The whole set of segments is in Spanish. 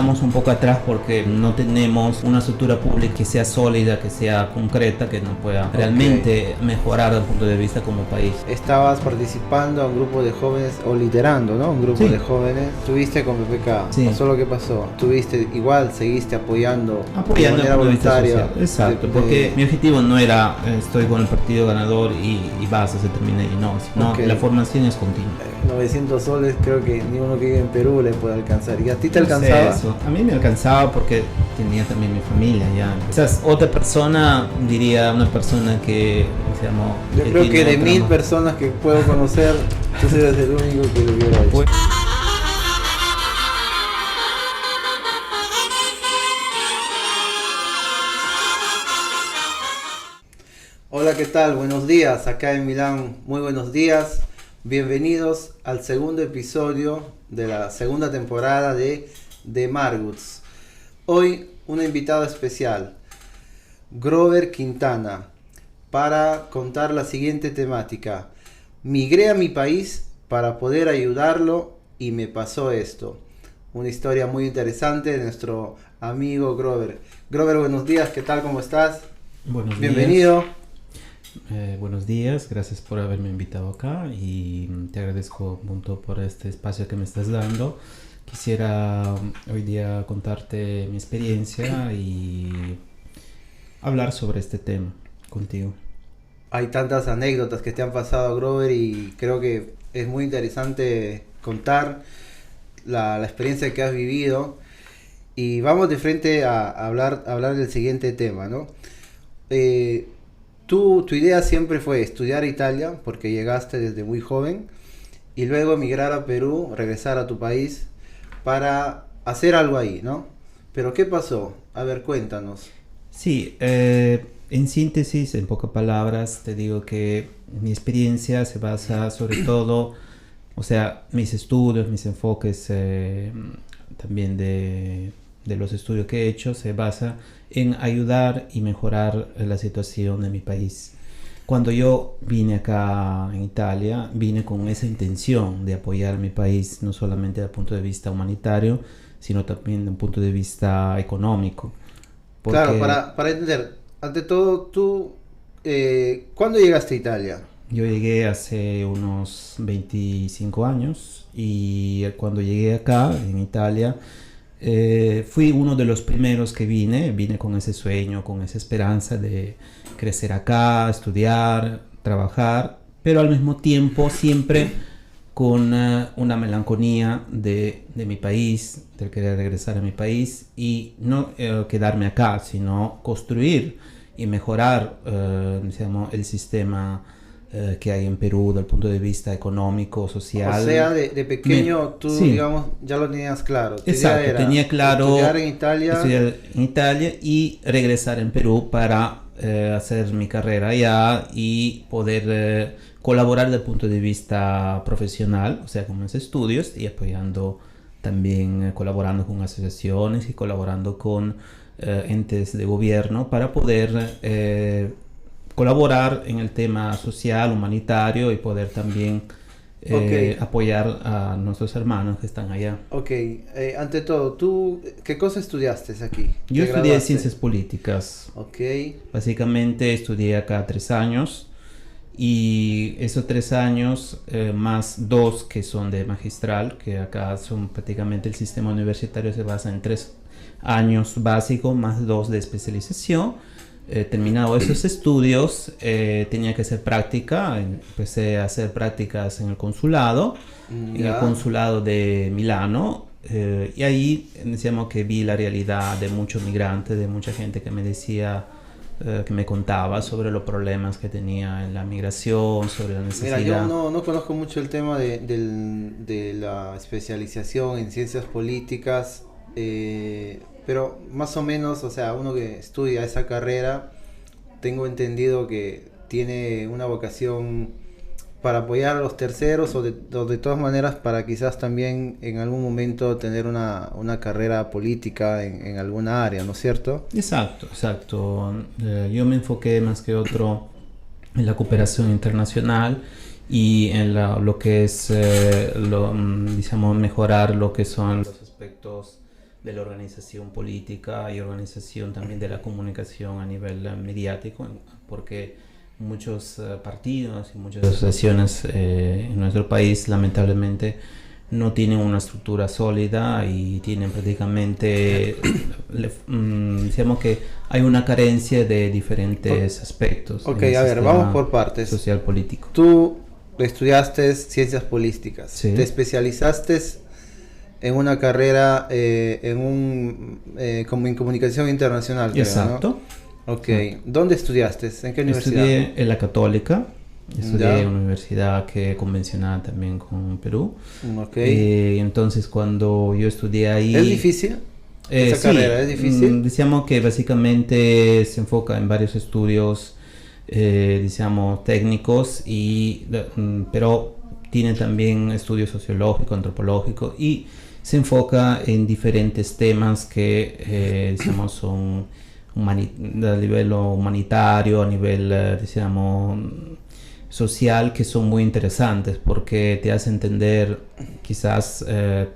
Estamos un poco atrás porque no tenemos una estructura pública que sea sólida, que sea concreta, que nos pueda realmente mejorar desde el punto de vista como país. Estabas participando en un grupo de jóvenes, o liderando, ¿no? Un grupo Sí. de jóvenes. Estuviste con PPK. Sí. Pasó lo que pasó. Tuviste igual, seguiste apoyando de Apoyando manera el punto de vista voluntaria. social. Exacto, porque mi objetivo no era estoy con el partido ganador y basta, se termina y no, sino Ok. la formación es continua. 900 soles creo que ni uno que vive en Perú le puede alcanzar. ¿Y a ti te No sé alcanzaba? eso. A mí me alcanzaba porque tenía también mi familia ya. Quizás otra persona, diría una persona que, digamos, Yo creo que tiene de otra 1000 más. personas que puedo conocer, tú eres el único que lo hubiera hecho. Pues, Hola, ¿qué tal? Buenos días, acá en Milán, muy buenos días. Bienvenidos al segundo episodio de la segunda temporada de Marguts. Hoy una invitada especial, Grover Quintana, para contar la siguiente temática. Migré a mi país para poder ayudarlo y me pasó esto. Una historia muy interesante de nuestro amigo Grover. Grover, buenos días, ¿qué tal? ¿Cómo estás? buenos días. Bienvenido. Buenos días, gracias por haberme invitado acá y te agradezco mucho por este espacio que me estás dando. Quisiera hoy día contarte mi experiencia y hablar sobre este tema contigo. Hay tantas anécdotas que te han pasado, Grover, y creo que es muy interesante contar la experiencia que has vivido. Y vamos de frente a hablar del siguiente tema, ¿no? Tu idea siempre fue estudiar Italia, porque llegaste desde muy joven, y luego emigrar a Perú, regresar a tu país, para hacer algo ahí, ¿no? Pero ¿qué pasó? A ver, cuéntanos. Sí, en síntesis, en pocas palabras, te digo que mi experiencia se basa sobre todo, o sea, mis estudios, mis enfoques también de los estudios que he hecho, se basa en ayudar y mejorar la situación de mi país. Cuando yo vine acá en Italia, vine con esa intención de apoyar a mi país, no solamente desde el punto de vista humanitario, sino también desde un punto de vista económico. Claro, para entender, ante todo, tú, ¿cuándo llegaste a Italia? Yo llegué hace unos 25 años y cuando llegué acá en Italia fui uno de los primeros que vine con ese sueño, con esa esperanza de crecer acá, estudiar, trabajar, pero al mismo tiempo siempre con una melancolía de mi país, de querer regresar a mi país y no quedarme acá, sino construir y mejorar digamos, el sistema que hay en Perú desde el punto de vista económico, social. O sea, de pequeño tú, sí. digamos, ya lo tenías claro. Tu idea Exacto, era tenía claro estudiar en Italia. Y regresar en Perú para hacer mi carrera allá y poder colaborar desde el punto de vista profesional, o sea, con mis estudios y apoyando también, colaborando con asociaciones y colaborando con entes de gobierno para poder colaborar en el tema social, humanitario y poder también apoyar a nuestros hermanos que están allá. Ok, ante todo, ¿tú qué cosa estudiaste aquí? Yo ¿Te estudié graduaste? ciencias políticas. Ok, Básicamente estudié acá 3 años y esos 3 años más 2 que son de magistral, que acá son prácticamente el sistema universitario se basa en 3 años básicos más 2 de especialización. Terminado esos estudios, tenía que hacer práctica. Empecé a hacer prácticas en el consulado, en el consulado de Milano, y ahí decíamos que vi la realidad de muchos migrantes, de mucha gente que me decía, que me contaba sobre los problemas que tenía en la migración, sobre la necesidad. Mira, yo no conozco mucho el tema de la especialización en ciencias políticas, pero más o menos, o sea, uno que estudia esa carrera, tengo entendido que tiene una vocación para apoyar a los terceros o de todas maneras para quizás también en algún momento tener una carrera política en alguna área, ¿no es cierto? Exacto, exacto. Yo me enfoqué más que otro en la cooperación internacional y en lo que es, digamos, mejorar lo que son los aspectos de la organización política y organización también de la comunicación a nivel mediático, porque muchos partidos y muchas asociaciones en nuestro país lamentablemente no tienen una estructura sólida y tienen prácticamente, decíamos que hay una carencia de diferentes aspectos. Ok, a ver, vamos por partes. Social político. Tú estudiaste ciencias políticas, Sí. te especializaste en una carrera como en comunicación internacional, creo, Exacto. ¿no? Ok, Sí. ¿Dónde estudiaste? ¿En qué universidad? Estudié en la Católica, estudié Ya. en una universidad que es convencionada también con Perú. Ok. Entonces cuando yo estudié ahí... ¿Es difícil? ¿Esa carrera es difícil? Decíamos que básicamente se enfoca en varios estudios, decíamos, técnicos, pero tiene también estudios sociológicos, antropológicos, y se enfoca en diferentes temas que, decíamos, son a nivel humanitario, a nivel, decíamos, social, que son muy interesantes porque te hace entender quizás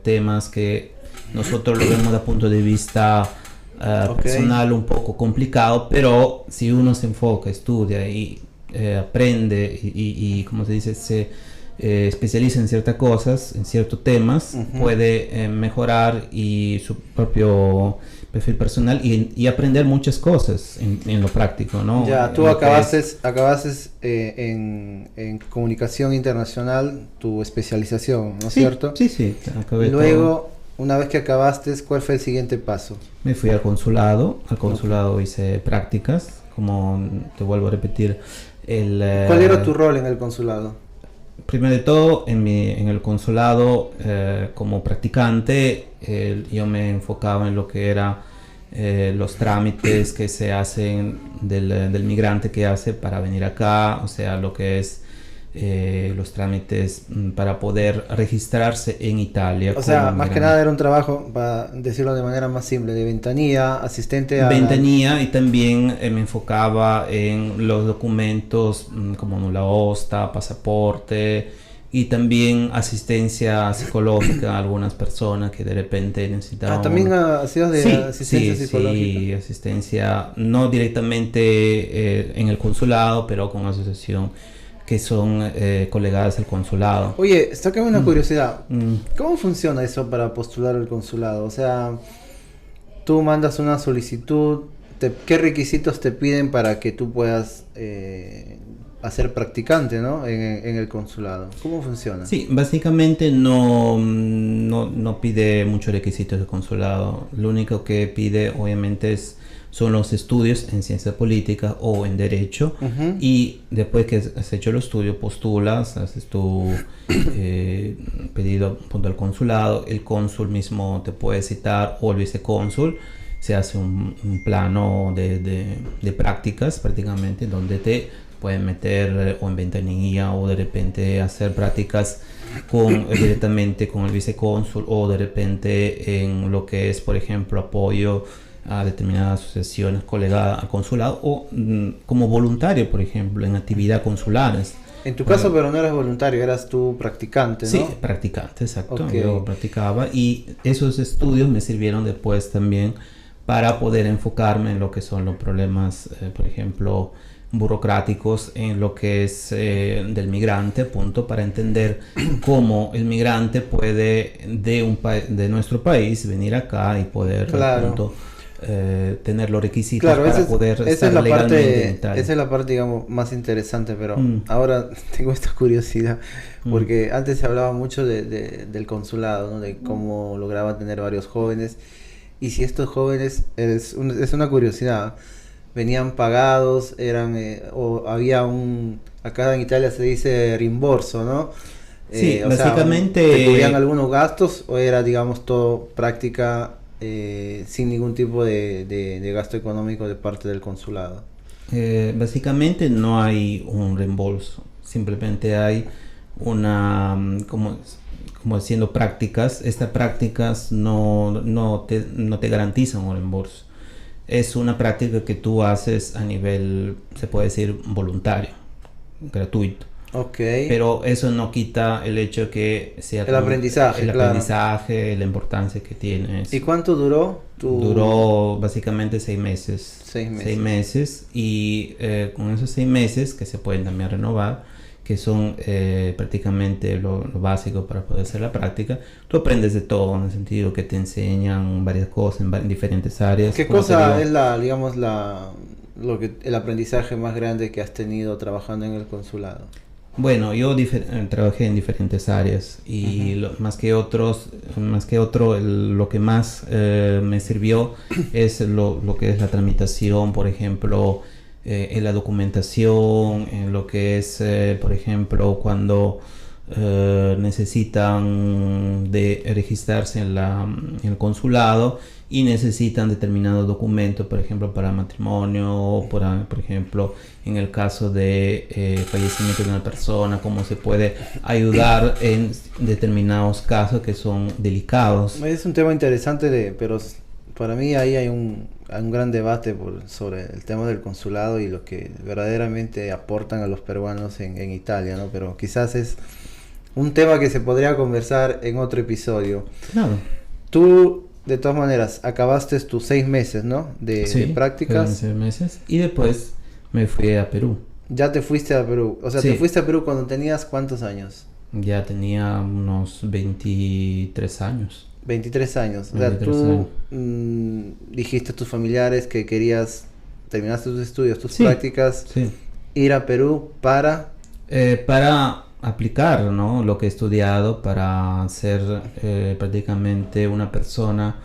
temas que nosotros lo vemos desde el punto de vista personal un poco complicado, pero si uno se enfoca, estudia y aprende y como se dice, se especializa en ciertas cosas, en ciertos temas, puede mejorar y su propio perfil personal y aprender muchas cosas en lo práctico, ¿no? Ya, tú acabaste en comunicación internacional, tu especialización, ¿no es cierto? Sí, acabé Luego, todo. una vez que acabaste, ¿cuál fue el siguiente paso? Me fui al consulado hice prácticas, como te vuelvo a repetir. ¿Cuál era tu rol en el consulado? Primero de todo, en el consulado, como practicante, yo me enfocaba en lo que era los trámites que se hacen del migrante que hace para venir acá, o sea, lo que es los trámites para poder registrarse en Italia. O sea, como más que migrante. nada era un trabajo, para decirlo de manera más simple, de ventanilla, asistente a... Ventanilla, y también me enfocaba en los documentos como nula osta, pasaporte, y también asistencia psicológica a algunas personas que de repente necesitaban... también hacías de asistencia psicológica. Sí, asistencia no directamente en el consulado, pero con asociación que son colegadas del consulado. Oye, sácame una curiosidad. ¿Cómo funciona eso para postular al consulado? O sea, tú mandas una solicitud, ¿qué requisitos te piden para que tú puedas hacer practicante, ¿no? en el consulado? ¿Cómo funciona? Sí, básicamente no pide muchos requisitos de consulado. Lo único que pide obviamente son los estudios en ciencia política o en derecho, y después que has hecho el estudio postulas, haces tu pedido junto al consulado, el cónsul mismo te puede citar o el vicecónsul, se hace un plano de prácticas prácticamente donde te pueden meter o en ventanilla o de repente hacer prácticas directamente con el vicecónsul, o de repente en lo que es, por ejemplo, apoyo a determinadas asociaciones colegadas al consulado, o como voluntario, por ejemplo, en actividades consulares. En tu caso, pero no eras voluntario, eras tú practicante, ¿no? Sí, practicante, exacto. Okay. Yo practicaba, y esos estudios me sirvieron después también para poder enfocarme en lo que son los problemas, por ejemplo, burocráticos, en lo que es del migrante, punto, para entender cómo el migrante puede de nuestro país venir acá y poder, claro, punto, tener los requisitos, claro, para poder estar legalmente en Italia. Esa es la parte, digamos, más interesante, pero ahora tengo esta curiosidad, porque antes se hablaba mucho del consulado, ¿no? De cómo lograba tener varios jóvenes, y si estos jóvenes, es una curiosidad, venían pagados, o había acá en Italia se dice rimborso, ¿no? Sí, o básicamente... sea, ¿te cubrían algunos gastos o era, digamos, todo práctica sin ningún tipo de gasto económico de parte del consulado? Básicamente no hay un reembolso, simplemente hay una, como haciendo prácticas. Estas prácticas no te garantizan un reembolso. Es una práctica que tú haces a nivel, se puede decir, voluntario, gratuito. Ok. Pero eso no quita el hecho que sea El aprendizaje, claro. aprendizaje, la importancia que tiene eso. ¿Y cuánto duró Duró básicamente 6 meses. 6 meses. 6 meses y con esos 6 meses que se pueden también renovar, que son prácticamente lo básico para poder hacer la práctica, tú aprendes de todo, en el sentido que te enseñan varias cosas en diferentes áreas. ¿Qué cosa es el aprendizaje más grande que has tenido trabajando en el consulado? Bueno, yo trabajé en diferentes áreas y más que otro, lo que más me sirvió es lo que es la tramitación, por ejemplo, en la documentación, en lo que es, por ejemplo, cuando necesitan de registrarse en el consulado y necesitan determinados documentos, por ejemplo, para matrimonio o por ejemplo, en el caso de fallecimiento de una persona, cómo se puede ayudar en determinados casos que son delicados. Es un tema interesante, pero para mí ahí hay un gran debate sobre el tema del consulado y lo que verdaderamente aportan a los peruanos en Italia, ¿no? Pero quizás es un tema que se podría conversar en otro episodio. Claro. Tú, de todas maneras, acabaste tus 6 meses, ¿no? De prácticas. 6 meses. Y después me fui a Perú. Ya te fuiste a Perú. O sea, Sí. ¿te fuiste a Perú cuando tenías cuántos años? Ya tenía unos 23 años. 23 años. O 23 sea, tú años. Dijiste a tus familiares que querías, terminaste tus estudios, tus Sí, prácticas, sí. ir a Perú para aplicar, ¿no?, lo que he estudiado para ser prácticamente una persona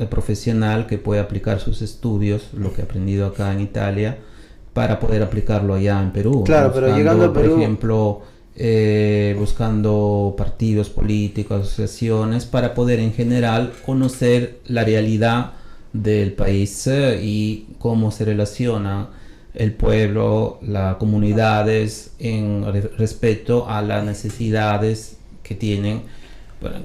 profesional que puede aplicar sus estudios, lo que he aprendido acá en Italia, para poder aplicarlo allá en Perú. Claro, pero llegando a Perú, por ejemplo, buscando partidos políticos, asociaciones, para poder en general conocer la realidad del país y cómo se relaciona el pueblo, las comunidades respecto a las necesidades que tienen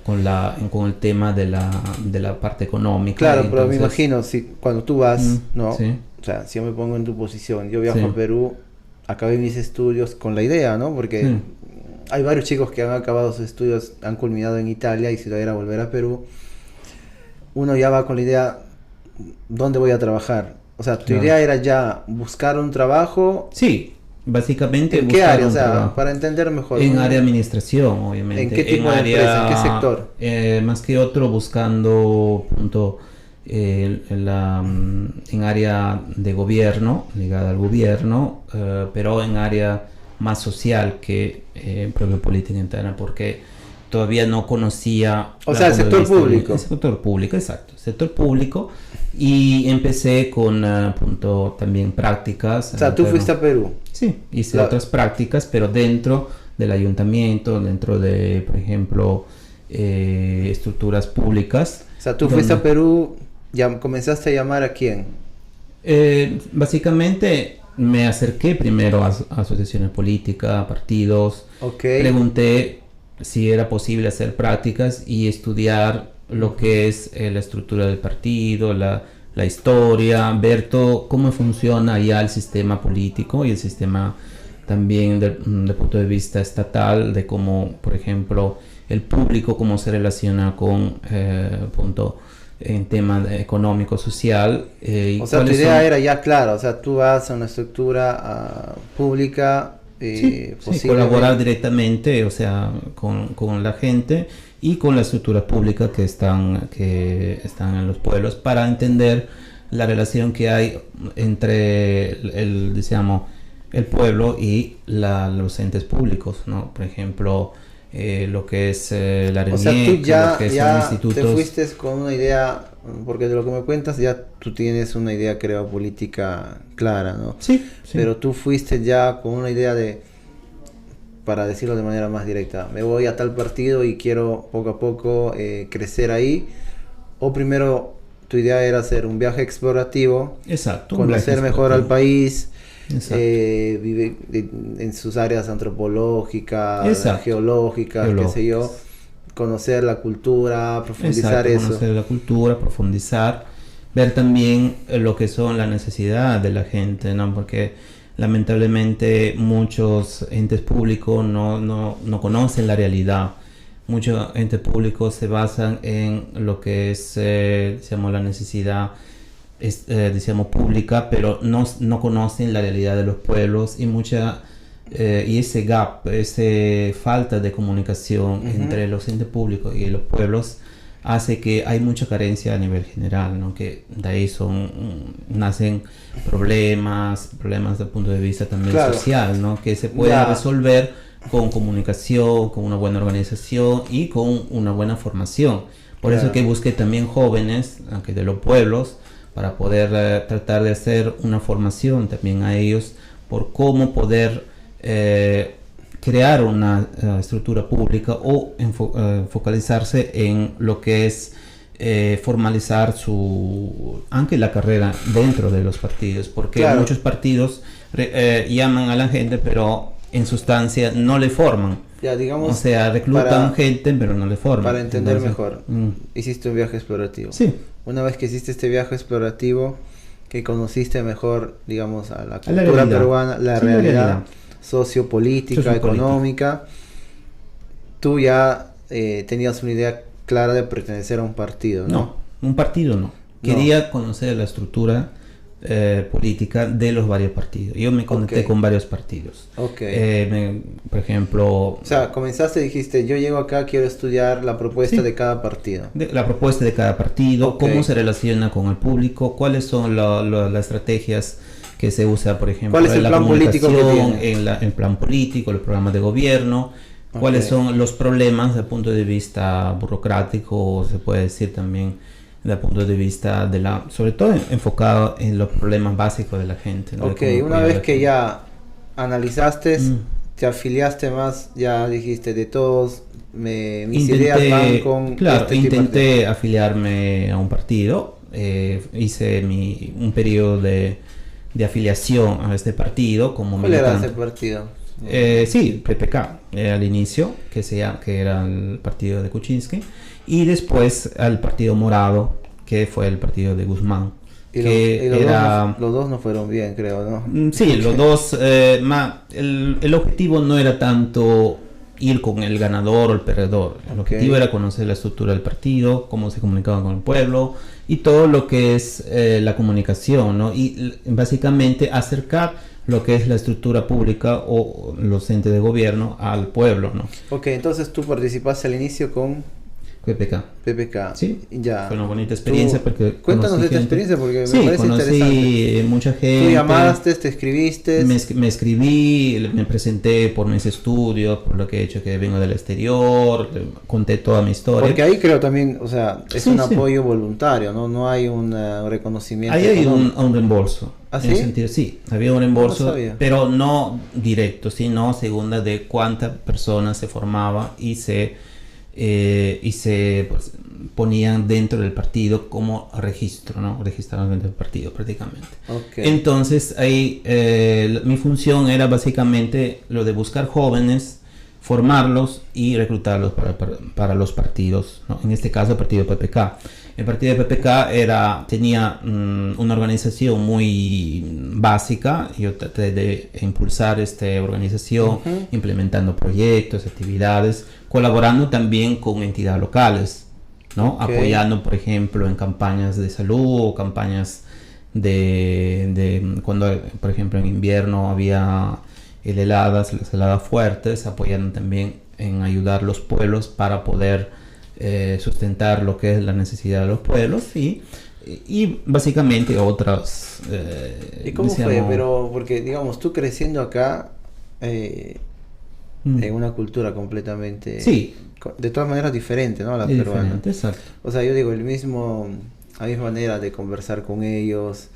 con el tema de la parte económica. claro, Entonces, pero me imagino, cuando tú vas, ¿no? Sí. O sea, si yo me pongo en tu posición, yo viajo Sí. a Perú, acabé mis estudios con la idea, ¿no? Porque Sí. hay varios chicos que han acabado sus estudios, han culminado en Italia y si lo era volver a Perú, uno ya va con la idea, ¿dónde voy a trabajar? O sea, tu Claro. idea era ya buscar un trabajo. Sí, básicamente ¿En qué buscar área? O un sea, trabajo. para entender mejor. En ¿no? área de administración, obviamente. ¿En qué tipo de empresa? ¿En qué sector? Más que otro, buscando en área de gobierno, ligada al gobierno, pero en área más social que propia política interna, porque todavía no conocía... O sea, el sector público. El sector público, exacto. Sector público. Y empecé con también prácticas. O sea, tú fuiste a Perú. Sí, hice otras prácticas, pero dentro del ayuntamiento, dentro de, por ejemplo, estructuras públicas. O sea, tú fuiste a Perú, ya comenzaste a llamar a quién. Básicamente me acerqué primero a asociaciones políticas, a partidos. Okay. Pregunté si era posible hacer prácticas y estudiar lo que es la estructura del partido, la historia, ver todo cómo funciona ya el sistema político y el sistema también del punto de vista estatal, de cómo, por ejemplo, el público, cómo se relaciona con en tema económico, social. O sea, tu idea era ya clara, o sea, tú vas a una estructura pública. Sí, colaborar directamente, o sea, con la gente y con las estructuras públicas que están en los pueblos para entender la relación que hay entre el pueblo y los entes públicos, ¿no? Por ejemplo, lo que es la RENIEC, o sea, tú lo que ya son institutos. te fuiste con una idea, porque de lo que me cuentas ya tú tienes una idea, creo, política clara, ¿no? Sí. Pero tú fuiste ya con una idea para decirlo de manera más directa, me voy a tal partido y quiero poco a poco crecer ahí, o primero tu idea era hacer un viaje explorativo, Exacto, conocer mejor al país, vivir en sus áreas antropológicas, Exacto. geológicas, qué sé yo, conocer la cultura, profundizar eso. Conocer la cultura, profundizar, ver también lo que son las necesidades de la gente, ¿no? Porque lamentablemente muchos entes públicos no conocen la realidad. Muchos entes públicos se basan en lo que es, digamos, la necesidad decíamos pública, pero no conocen la realidad de los pueblos y ese gap, esa falta de comunicación entre los entes públicos y los pueblos hace que hay mucha carencia a nivel general, ¿no? Que de ahí nacen problemas desde el punto de vista también social, ¿no? Que se puede resolver con comunicación, con una buena organización y con una buena formación. Por eso que busqué también jóvenes, aunque de los pueblos, para poder tratar de hacer una formación también a ellos por cómo poder crear una estructura pública o focalizarse en lo que es formalizar aunque la carrera dentro de los partidos, porque muchos partidos llaman a la gente, pero en sustancia no le forman. Ya, digamos, o sea, reclutan gente, pero no le forman. Para entender mejor, hiciste un viaje explorativo. Sí. Una vez que hiciste este viaje explorativo, que conociste mejor, digamos, a la cultura peruana, la realidad sociopolítica, económica, tú ya tenías una idea clara de pertenecer a un partido, ¿no? No, un partido no. Quería conocer la estructura política de los varios partidos. Yo me conecté con varios partidos. Por ejemplo... O sea, comenzaste y dijiste, yo llego acá, quiero estudiar la propuesta de cada partido. La propuesta de cada partido, cómo se relaciona con el público, cuáles son las estrategias que se usa, por ejemplo, ¿cuál es el plan político que tiene? el plan político, los programas de gobierno, cuáles son los problemas desde el punto de vista burocrático, o se puede decir también desde el punto de vista sobre todo enfocado en los problemas básicos de la gente, ¿no? Una vez que ya analizaste, te afiliaste más, ya dijiste de todos, mis ideas van con... Claro, intenté afiliarme a un partido, hice un periodo de afiliación a este partido como militante. ¿Cuál era ese partido? Sí, PPK, al inicio, que era el partido de Kuczynski, y después al Partido Morado, que fue el partido de Guzmán. Los dos no fueron bien, creo, ¿no? Sí, los dos, el objetivo no era tanto ir con el ganador o el perdedor. El objetivo era conocer la estructura del partido, cómo se comunicaban con el pueblo y todo lo que es la comunicación, ¿no? Y básicamente acercar lo que es la estructura pública o los entes de gobierno al pueblo, ¿no? Entonces tú participaste al inicio con PPK. Sí, ya. Fue una bonita experiencia porque cuéntanos de esta experiencia porque me parece conocí interesante. Mucha gente. Tú llamaste, te escribiste. Me escribí, me presenté por mis estudios, por lo que he hecho, que vengo del exterior, conté toda mi historia. Porque ahí creo también, o sea, es un apoyo voluntario, no hay un reconocimiento. Ahí hay un reembolso. ¿Ah, sí? En el sentido, sí, había un reembolso, pero no directo, sino segunda de cuántas personas se formaba y se pues, ponían dentro del partido como registro, ¿no? Registraron dentro del partido prácticamente. Entonces ahí mi función era básicamente lo de buscar jóvenes, formarlos y reclutarlos para los partidos, ¿no? En este caso el partido PPK. El partido de PPK tenía una organización muy básica. Yo traté de impulsar esta organización, implementando proyectos, actividades, colaborando también con entidades locales, ¿no? Apoyando, por ejemplo, en campañas de salud o campañas cuando, por ejemplo, en invierno había las heladas fuertes, apoyando también en ayudar a los pueblos para poder sustentar lo que es la necesidad de los pueblos y básicamente otras ¿y cómo fue? Pero porque digamos tú creciendo acá en una cultura completamente de todas maneras diferente, ¿no? A la peruana. Exacto. O sea, yo digo la misma manera de conversar con ellos,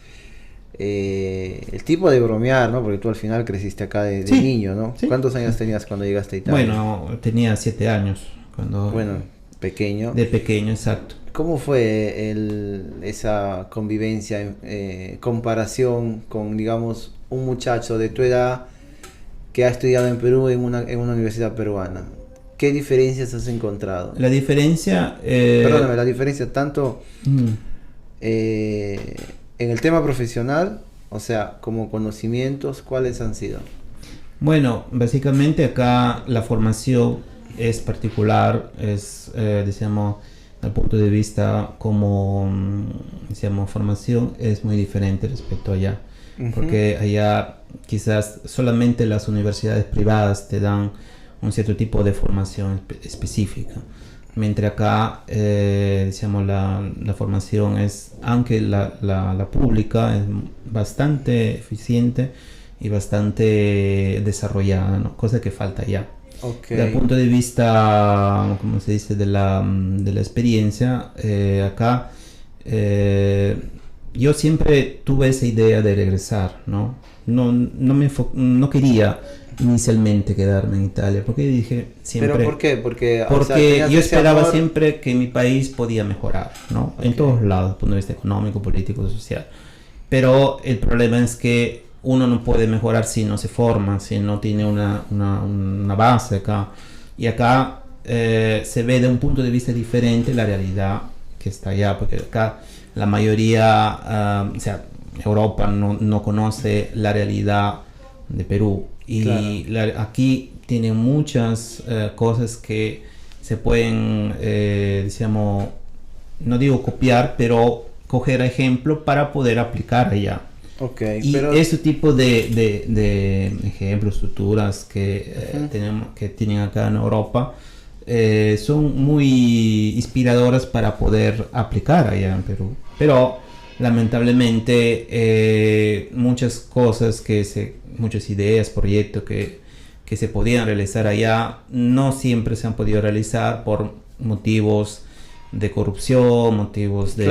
el tipo de bromear, ¿no? Porque tú al final creciste acá de niño, ¿no? Sí. ¿Cuántos años tenías cuando llegaste a Italia? Bueno, tenía 7 años cuando... pequeño. De pequeño, exacto. ¿Cómo fue esa convivencia, comparación con, digamos, un muchacho de tu edad que ha estudiado en Perú en una universidad peruana? ¿Qué diferencias has encontrado? La diferencia... Perdóname, la diferencia tanto en el tema profesional, O sea, como conocimientos, ¿cuáles han sido? Bueno, básicamente acá la formación es particular, es, decíamos, al punto de vista como, decíamos, formación es muy diferente respecto a allá. Porque allá quizás solamente las universidades privadas te dan un cierto tipo de formación específica. Mientras acá, decíamos, la formación es, aunque la pública es bastante eficiente y bastante desarrollada, ¿no? Cosa que falta allá. Okay. Desde el punto de vista, como se dice, de la experiencia, acá yo siempre tuve esa idea de regresar, ¿no? No quería inicialmente quedarme en Italia, porque dije siempre... ¿Pero por qué? Porque Porque o sea, yo esperaba amor... siempre que mi país podía mejorar, ¿no? Okay. En todos lados, desde el punto de vista económico, político, social. Pero el problema es que uno no puede mejorar si no se forma, si no tiene una base acá. Y acá se ve de un punto de vista diferente la realidad que está allá, porque acá la mayoría, o sea, Europa no conoce la realidad de Perú. Y claro, aquí tienen muchas cosas que se pueden, digamos, no digo copiar, pero coger ejemplo para poder aplicar allá. Okay, y pero... ese tipo de ejemplos, estructuras que, que tienen acá en Europa son muy inspiradoras para poder aplicar allá en Perú. Pero lamentablemente muchas cosas muchas ideas, proyectos que se podían realizar allá no siempre se han podido realizar por motivos de corrupción, motivos de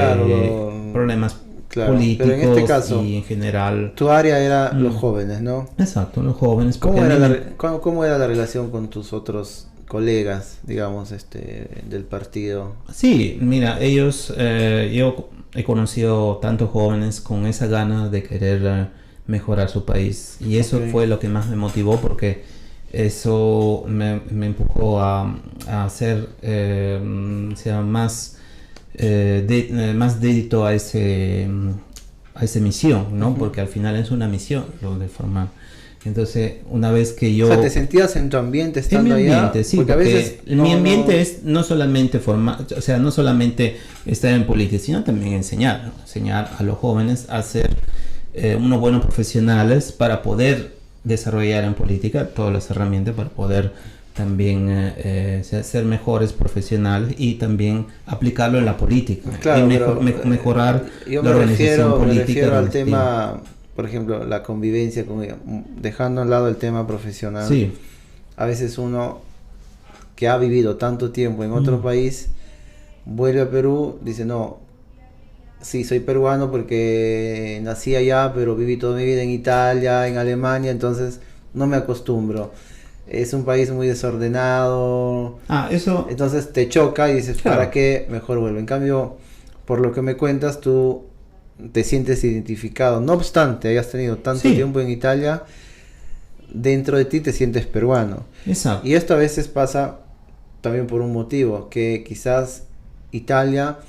problemas políticos, pero en este caso, y en general... Tu área era los jóvenes, ¿no? Exacto, los jóvenes. ¿Cómo era la relación con tus otros colegas, digamos, del partido? Sí, mira, ellos, yo he conocido tantos jóvenes con esa gana de querer mejorar su país, y eso fue lo que más me motivó, porque eso me empujó a hacer más dedito a esa misión, ¿no? Porque al final es una misión lo de formar. Entonces, una vez que yo... O sea, ¿te sentías en tu ambiente estando en mi ambiente, allá? sí, porque a veces mi ambiente es no solamente formar, o sea, no solamente estar en política, sino también enseñar a los jóvenes a ser unos buenos profesionales para poder desarrollar en política todas las herramientas para poder también ser mejores profesionales y también aplicarlo en la política. Claro, mejorar yo la organización política. Me refiero al tema, por ejemplo, la convivencia, dejando a un lado el tema profesional. Sí. A veces uno que ha vivido tanto tiempo en otro país vuelve a Perú, dice no, sí, soy peruano porque nací allá, pero viví toda mi vida en Italia, en Alemania, entonces no me acostumbro. Es un país muy desordenado. Eso. Entonces te choca y dices, claro, ¿para qué? Mejor vuelvo. En cambio, por lo que me cuentas, tú te sientes identificado. No obstante, hayas tenido tanto tiempo en Italia, dentro de ti te sientes peruano. Exacto. Y esto a veces pasa también por un motivo, que quizás Italia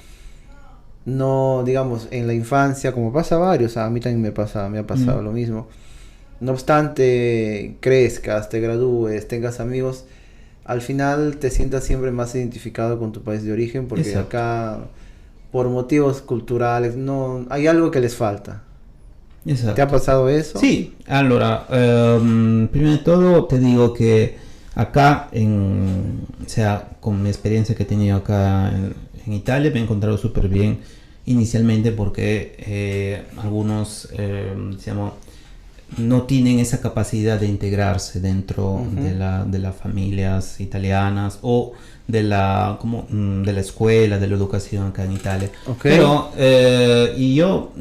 no, digamos, en la infancia, como pasa a varios, a mí también me ha pasado lo mismo. No obstante, crezcas, te gradúes, tengas amigos, al final te sientas siempre más identificado con tu país de origen, porque acá, por motivos culturales, no hay algo que les falta. Exacto. ¿Te ha pasado eso? Sí, allora, primero de todo te digo que acá, o sea, con mi experiencia que he tenido acá en Italia, me he encontrado súper bien inicialmente porque algunos, digamos, no tienen esa capacidad de integrarse dentro de las familias italianas o de la escuela, de la educación acá en Italia. Pero y yo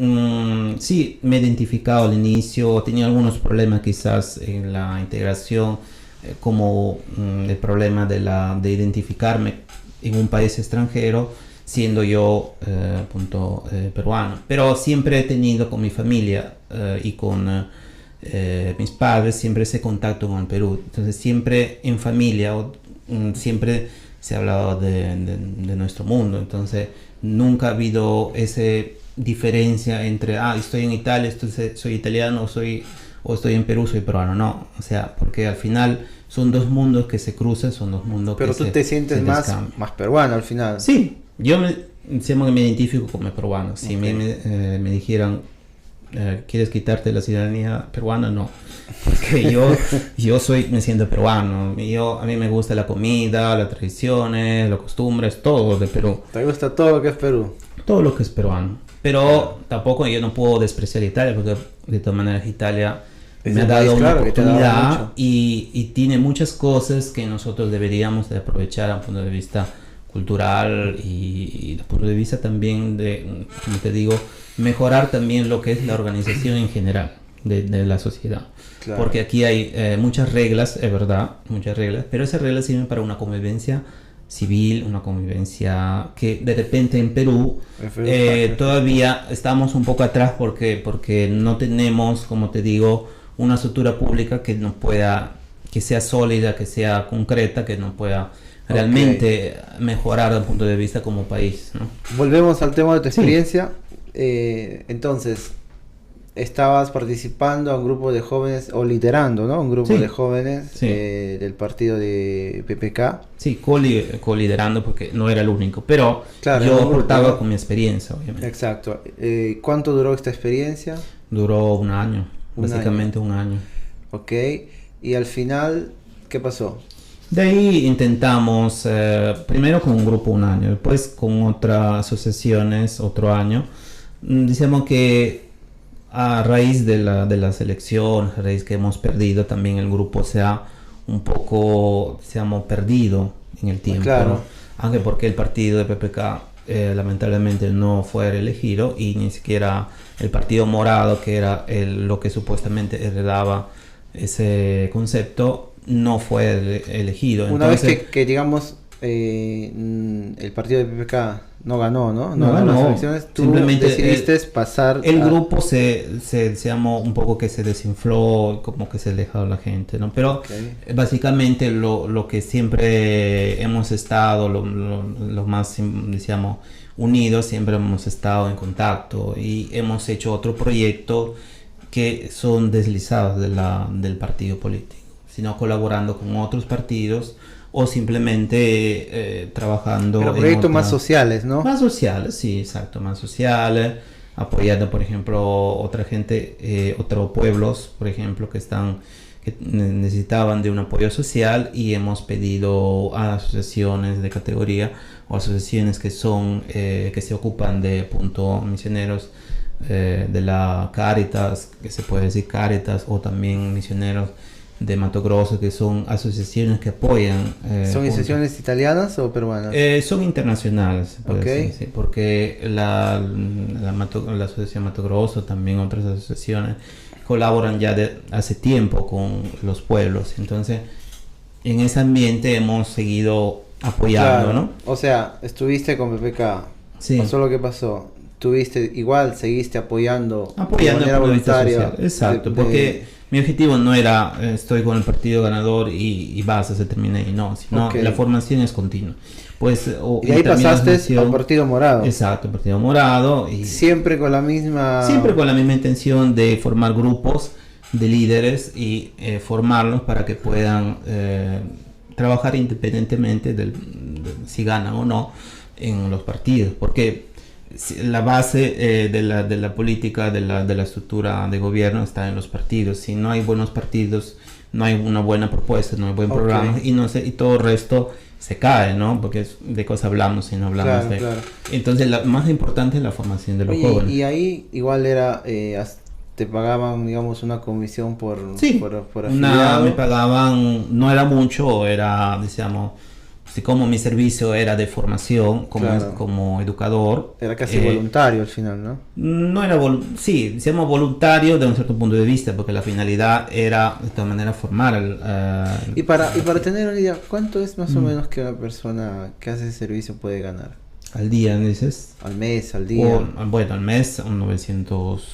sí me he identificado al inicio, tenía algunos problemas quizás en la integración, como el problema de identificarme en un país extranjero siendo yo peruano, pero siempre he tenido con mi familia y con mis padres siempre ese contacto con el Perú. Entonces siempre en familia siempre se ha hablado de nuestro mundo. Entonces nunca ha habido ese diferencia entre, estoy en Italia, soy italiano, o estoy en Perú, soy peruano. No, o sea, porque al final son dos mundos que se cruzan, son dos mundos pero que tú te sientes más peruano al final. Sí, siempre me identifico como peruano. Si me dijeran, ¿quieres quitarte la ciudadanía peruana? No, porque me siento peruano. A mí me gusta la comida, las tradiciones, las costumbres, todo de Perú. ¿Te gusta todo lo que es Perú? Todo lo que es peruano. Pero tampoco yo no puedo despreciar Italia, porque de todas maneras Italia me ha dado una oportunidad y tiene muchas cosas que nosotros deberíamos de aprovechar a un punto de vista cultural y desde el punto de vista también de, como te digo, mejorar también lo que es la organización en general de la sociedad. Claro. Porque aquí hay muchas reglas, es verdad, muchas reglas, pero esas reglas sirven para una convivencia civil, una convivencia que de repente en Perú todavía estamos un poco atrás porque no tenemos, como te digo, una estructura pública que sea sólida, que sea concreta, que nos pueda realmente mejorar desde el punto de vista como país, ¿no? Volvemos al tema de tu experiencia. Entonces, estabas participando a un grupo de jóvenes, o liderando, ¿no? Un grupo de jóvenes del partido de PPK. Sí, co-liderando porque no era el único, pero yo aportaba con mi experiencia, obviamente. Exacto. ¿Cuánto duró esta experiencia? Duró un año, básicamente un año. Ok, y al final, ¿qué pasó? De ahí intentamos, primero con un grupo un año, después con otras asociaciones otro año. Decíamos que a raíz de la selección, a raíz que hemos perdido, también el grupo se ha un poco, perdido en el tiempo, claro. ¿no? Aunque porque el partido de PPK lamentablemente no fue reelegido y ni siquiera el Partido Morado, que era lo que supuestamente heredaba ese concepto, no fue elegido. Una vez que digamos, el partido de PPK no ganó, ¿no? No ganó. Las elecciones, tú simplemente decidiste pasar. El grupo se llamó un poco que se desinfló, como que se dejó la gente, ¿no? Pero básicamente lo que siempre hemos estado, lo más, decíamos, unidos, siempre hemos estado en contacto y hemos hecho otro proyecto que son deslizados del partido político, sino colaborando con otros partidos o simplemente trabajando. Pero proyectos más sociales, ¿no? Más sociales, sí, exacto, más sociales, apoyando, por ejemplo, otra gente, otros pueblos, por ejemplo, que necesitaban de un apoyo social y hemos pedido a asociaciones de categoría o asociaciones que se ocupan de misioneros, de la Cáritas, que se puede decir Cáritas, o también misioneros de Mato Grosso, que son asociaciones que apoyan. ¿Son asociaciones italianas o peruanas? Son internacionales, se puede decir, sí, porque la asociación Mato Grosso, también otras asociaciones, colaboran ya hace tiempo con los pueblos. Entonces, en ese ambiente hemos seguido apoyando, claro, ¿no? O sea, estuviste con PPK, sí. Pasó lo que pasó. Seguiste apoyando de manera voluntaria. Exacto, porque mi objetivo no era estoy con el partido ganador y basta, se termina y no, sino la formación es continua. Pues, y ahí pasaste al Partido Morado. Exacto, el Partido Morado. Y siempre con la misma intención de formar grupos de líderes y formarlos para que puedan trabajar independientemente de si ganan o no en los partidos, porque la base de la política, de la estructura de gobierno está en los partidos. Si no hay buenos partidos, no hay una buena propuesta, no hay buen programa y todo el resto se cae, ¿no? Porque de cosas hablamos y no hablamos de... Claro. Entonces, lo más importante es la formación de los jóvenes. Y ahí igual era... te pagaban, digamos, una comisión por afiliado. Me pagaban, no era mucho, era, decíamos... como mi servicio era de formación como educador. Era casi voluntario al final, ¿no? No era decíamos voluntario de un cierto punto de vista, porque la finalidad era de todas maneras formar Y para tener una idea, ¿cuánto es más o menos que una persona que hace ese servicio puede ganar? ¿Al día, dices? Al mes, al día. Bueno, al mes, 900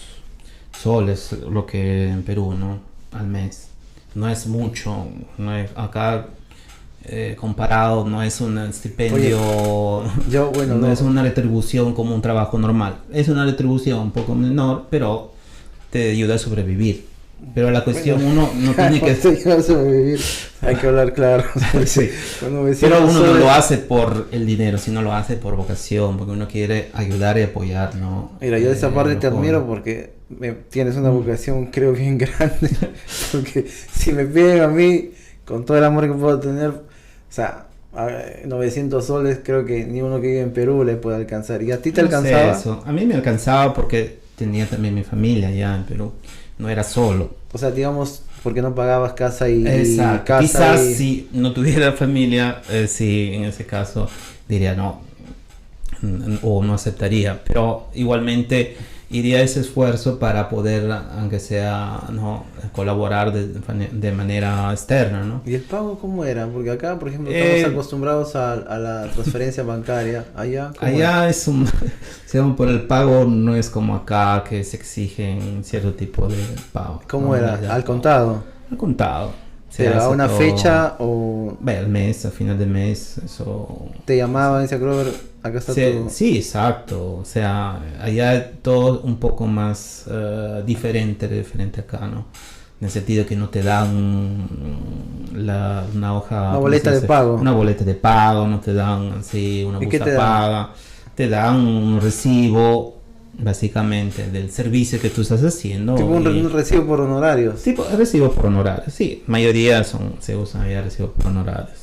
soles, lo que en Perú, ¿no? Al mes. No es mucho, no es, acá... comparado, no es un estipendio. Oye, yo, bueno, no es una retribución como un trabajo normal, es una retribución un poco menor, pero te ayuda a sobrevivir. Pero la cuestión, bueno, uno no tiene que sobrevivir, hay que hablar claro. Sí. Pero uno no lo hace por el dinero, sino lo hace por vocación, porque uno quiere ayudar y apoyar, ¿no? Mira, yo de esa parte te admiro porque tienes una vocación, creo, bien grande. Porque si me piden a mí, con todo el amor que puedo tener, o sea, 900 soles, creo que ni uno que vive en Perú le puede alcanzar. ¿Y a ti te alcanzaba? Eso. A mí me alcanzaba porque tenía también mi familia allá en Perú, no era solo. O sea, digamos, porque no pagabas casa y Exacto. casa. Quizás si no tuviera familia, sí, en ese caso diría no, o no aceptaría, pero igualmente iría a ese esfuerzo para poder, aunque sea, no, colaborar de manera externa, ¿no? ¿Y el pago cómo era? Porque acá, por ejemplo, estamos acostumbrados a la transferencia bancaria. Allá es un, digamos, por el pago no es como acá que se exigen cierto tipo de pago. ¿Cómo ¿no? era? ¿Al contado? Al contado. ¿Pero a una fecha o...? Al mes, a final de mes, eso... ¿Te llamaban y decían, Grover, acá está tu...? Sí, exacto. O sea, allá todo un poco más diferente acá, ¿no? En el sentido que no te dan una hoja... Una boleta de pago. Una boleta de pago, no te dan así una busta paga. Te dan un recibo, básicamente, del servicio que tú estás haciendo. Tipo un recibo por honorarios. Tipo recibo por honorarios, sí. Mayoría se usan allá recibo por honorarios.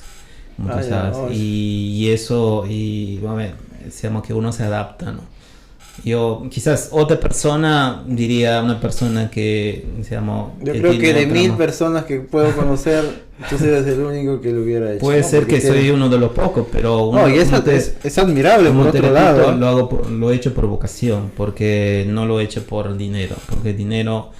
Como tú sabes. Y eso, y a ver, decíamos que uno se adapta, ¿no? Yo, quizás otra persona, diría una persona que, digamos... Yo creo que de 1000 personas que puedo conocer, tú eres el único que lo hubiera hecho. Puede ser que soy uno de los pocos, pero... No, y es admirable por otro lado. Lo he hecho por vocación, porque no lo he hecho por dinero, porque dinero,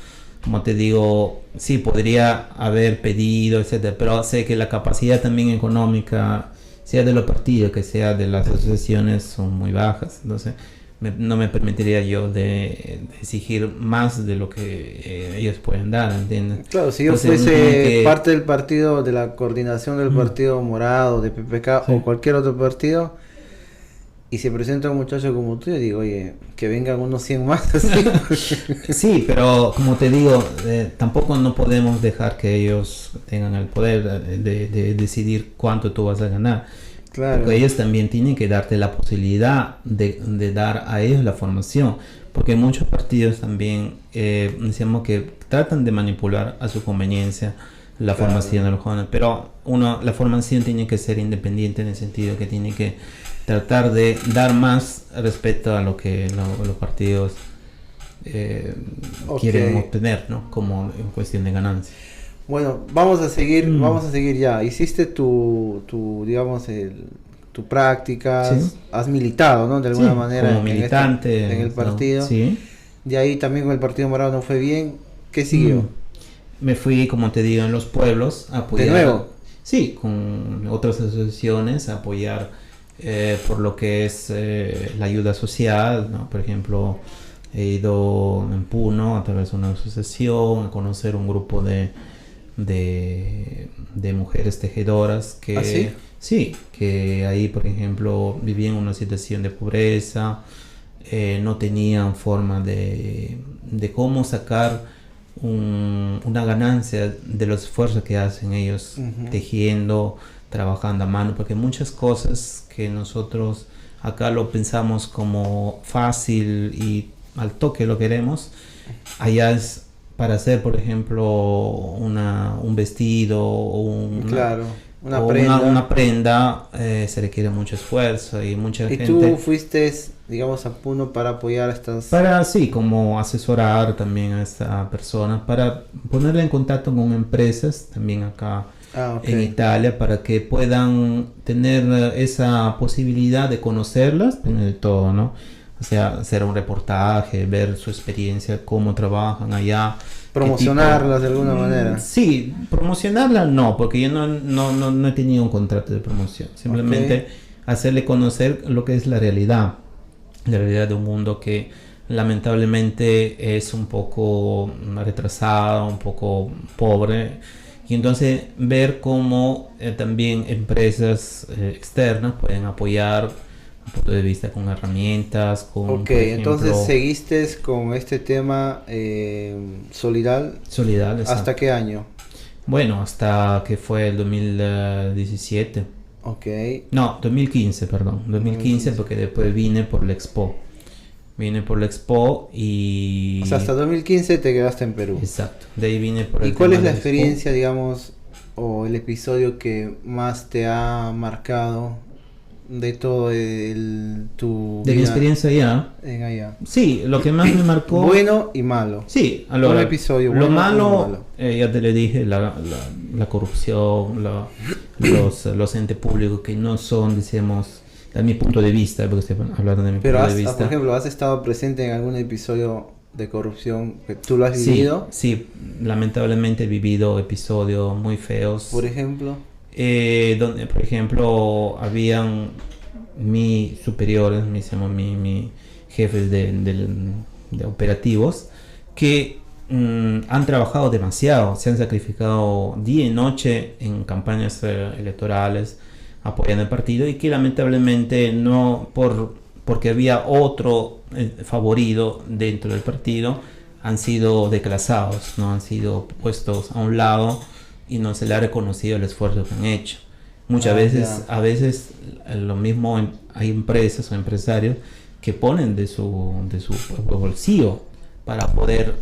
como te digo, sí, podría haber pedido, etcétera, pero sé que la capacidad también económica, sea de los partidos, que sea de las asociaciones, son muy bajas, entonces... no me permitiría yo de exigir más de lo que ellos pueden dar, ¿entiendes? Claro, si yo fuese parte del partido, de la coordinación del partido morado, de PPK o cualquier otro partido, y se presenta un muchacho como tú, yo digo, oye, que vengan unos 100 más. Así. Sí, pero como te digo, tampoco no podemos dejar que ellos tengan el poder de decidir cuánto tú vas a ganar. Claro. Porque ellos también tienen que darte la posibilidad de dar a ellos la formación, porque muchos partidos también decíamos que tratan de manipular a su conveniencia la formación de los jóvenes, pero la formación tiene que ser independiente en el sentido que tiene que tratar de dar más respecto a lo que los partidos quieren obtener, ¿no? Como en cuestión de ganancia. Bueno, vamos a seguir ya. Hiciste tu digamos, tu práctica, ¿sí? Has militado, ¿no? De alguna manera como militante en el partido. ¿no? Sí. De ahí también con el Partido Morado no fue bien. ¿Qué siguió? Me fui, como te digo, en los pueblos a apoyar. ¿De nuevo? Sí, con otras asociaciones a apoyar por lo que es la ayuda social, ¿no? Por ejemplo, he ido en Puno a través de una asociación a conocer un grupo de mujeres tejedoras que... ¿Ah, sí? Sí, que ahí, por ejemplo, vivían en una situación de pobreza, no tenían forma de cómo sacar una ganancia de los esfuerzos que hacen ellos tejiendo, trabajando a mano, porque muchas cosas que nosotros acá lo pensamos como fácil y al toque lo queremos, allá es para hacer, por ejemplo, un vestido o una prenda se requiere mucho esfuerzo y mucha gente. ¿Y tú fuiste, digamos, a Puno para apoyar a estas...? Sí, como asesorar también a esta persona, para ponerla en contacto con empresas también acá en Italia, para que puedan tener esa posibilidad de conocerlas, primero de todo, ¿no? O sea, hacer un reportaje, ver su experiencia, cómo trabajan allá. Promocionarlas de alguna manera. Sí, promocionarlas no, porque yo no he tenido un contrato de promoción. Simplemente hacerle conocer lo que es la realidad de un mundo que lamentablemente es un poco retrasado, un poco pobre. Y entonces ver cómo también empresas externas pueden apoyar un punto de vista con herramientas, con, Ok, por ejemplo, entonces seguiste con este tema Solidal. Solidal. ¿Hasta qué año? Bueno, hasta que fue el 2017. Ok. No, 2015, perdón. 2015 porque después vine por la Expo. Vine por la Expo y... O sea, hasta 2015 te quedaste en Perú. Exacto. De ahí vine por el ¿Y cuál tema es la de Expo. experiencia, digamos, o el episodio que más te ha marcado de todo tu De mi vida experiencia allá? en allá? Sí, lo que más me marcó... Bueno y malo. Sí, allora, un episodio lo bueno, malo, uno malo. Ya te le dije, la corrupción, los entes públicos que no son, decimos, a mi punto de vista, porque estoy hablando de mi Pero punto de vista. por ejemplo, ¿has estado presente en algún episodio de corrupción que tú lo has Sí, vivido? sí, lamentablemente he vivido episodios muy feos. Por ejemplo. Donde, por ejemplo, habían mis superiores, mi jefes de operativos, que han trabajado demasiado, se han sacrificado día y noche en campañas electorales apoyando el partido y que lamentablemente no porque había otro favorito dentro del partido han sido declasados, no han sido puestos a un lado y no se le ha reconocido el esfuerzo que han hecho. Muchas veces, Ya. a veces lo mismo hay empresas o empresarios que ponen de su bolsillo para poder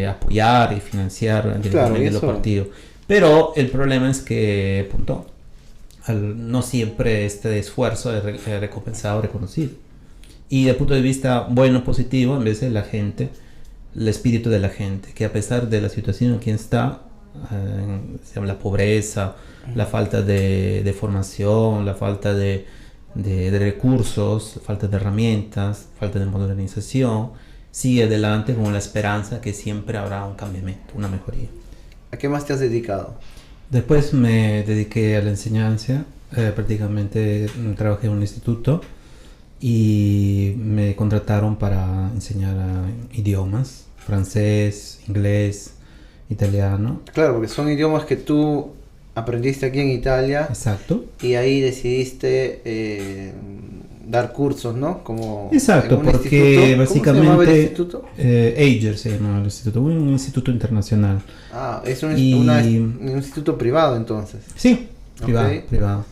apoyar y financiar directamente los partidos. Pero el problema es que, punto, no siempre este esfuerzo es recompensado o reconocido. Y desde el punto de vista bueno, positivo, en vez de la gente, el espíritu de la gente, que a pesar de la situación en que está, la pobreza, la falta de formación, la falta de recursos, la falta de herramientas, falta de modernización, sigue adelante con la esperanza que siempre habrá un cambiamiento, una mejoría. ¿A qué más te has dedicado? Después me dediqué a la enseñanza, prácticamente trabajé en un instituto y me contrataron para enseñar idiomas, francés, inglés, italiano. Claro, porque son idiomas que tú aprendiste aquí en Italia. Exacto. Y ahí decidiste dar cursos, ¿no? Como exacto, básicamente... porque básicamente... ¿Cómo se llamaba el instituto? Eiger se llamaba el instituto, un instituto internacional. Ah, es un instituto privado entonces. Sí, privado, Okay. privado.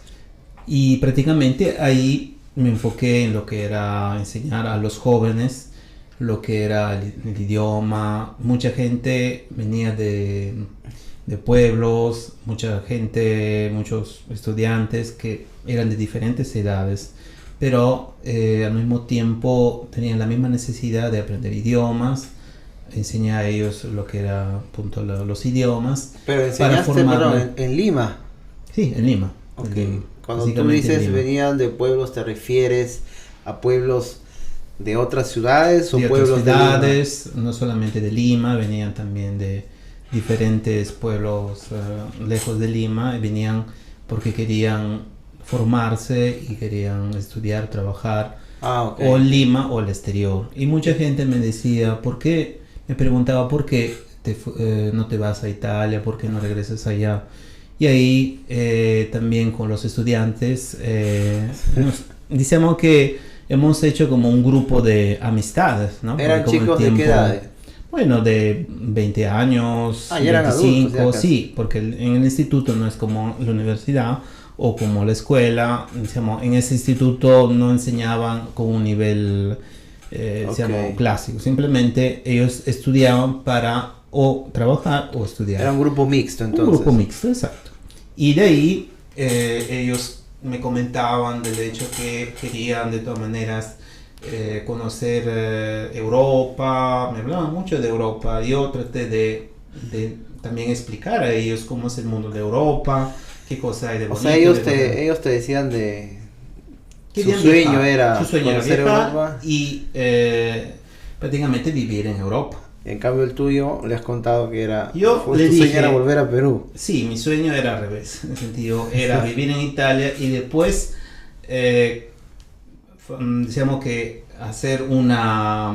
Y prácticamente ahí me enfoqué en lo que era enseñar a los jóvenes lo que era el idioma. Mucha gente venía de pueblos, mucha gente, muchos estudiantes que eran de diferentes edades, pero al mismo tiempo tenían la misma necesidad de aprender idiomas, enseñar a ellos lo que era los idiomas. Pero enseñaste, perdón, en Lima. Sí, en Lima. Okay. En Lima. Cuando tú dices venían de pueblos, ¿te refieres a pueblos de otras ciudades o de pueblos otras ciudades, no solamente de Lima, venían también de diferentes pueblos lejos de Lima, y venían porque querían formarse y querían estudiar, trabajar, okay. o en Lima o al exterior. Y mucha gente me decía, me preguntaba por qué no te vas a Italia, por qué no regresas allá. Y ahí también con los estudiantes, decíamos que hemos hecho como un grupo de amistades, ¿no? ¿Eran chicos de qué edad? Bueno, de 20 años, ya eran 25, adultos, sí, porque en el instituto no es como la universidad o como la escuela. Digamos, en ese instituto no enseñaban con un nivel clásico, simplemente ellos estudiaban para o trabajar o estudiar. Era un grupo mixto entonces. Un grupo mixto, exacto. Y de ahí ellos me comentaban del hecho que querían de todas maneras conocer Europa, me hablaban mucho de Europa. Yo traté de también explicar a ellos cómo es el mundo de Europa, qué cosa hay de bonito. O sea, ellos te decían de... Su sueño era conocer Europa y prácticamente vivir en Europa. En cambio el tuyo le has contado que era... Tu sueño era volver a Perú. Sí, mi sueño era al revés. En el sentido, era vivir en Italia y después, decíamos que hacer una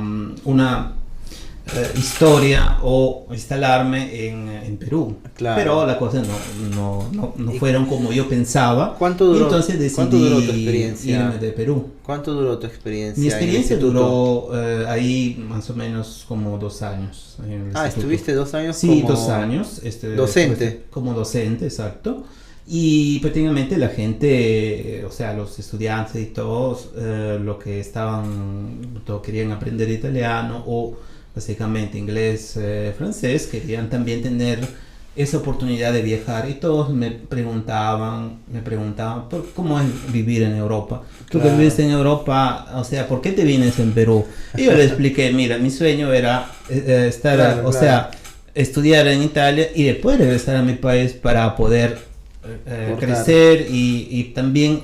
historia o instalarme en Perú. Claro. Pero las cosas no fueron como yo pensaba. ¿Cuánto duró, entonces ¿cuánto duró tu decidí experiencia? irme de Perú. ¿Cuánto duró tu experiencia? Mi en el experiencia instituto? duró ahí más o menos como 2 años. En el instituto. ¿Estuviste 2 años Sí, como 2 años. docente? Como docente, exacto. Y prácticamente la gente, o sea, los estudiantes y todos, lo que todos querían aprender italiano o básicamente inglés, francés, querían también tener esa oportunidad de viajar y todos me preguntaban cómo es vivir en Europa. Tú que Claro. vives en Europa, o sea, ¿por qué te vienes en Perú? Y yo le expliqué, mira, mi sueño era estar, Claro, o claro. sea, estudiar en Italia y después regresar a mi país para poder Aportar. crecer y también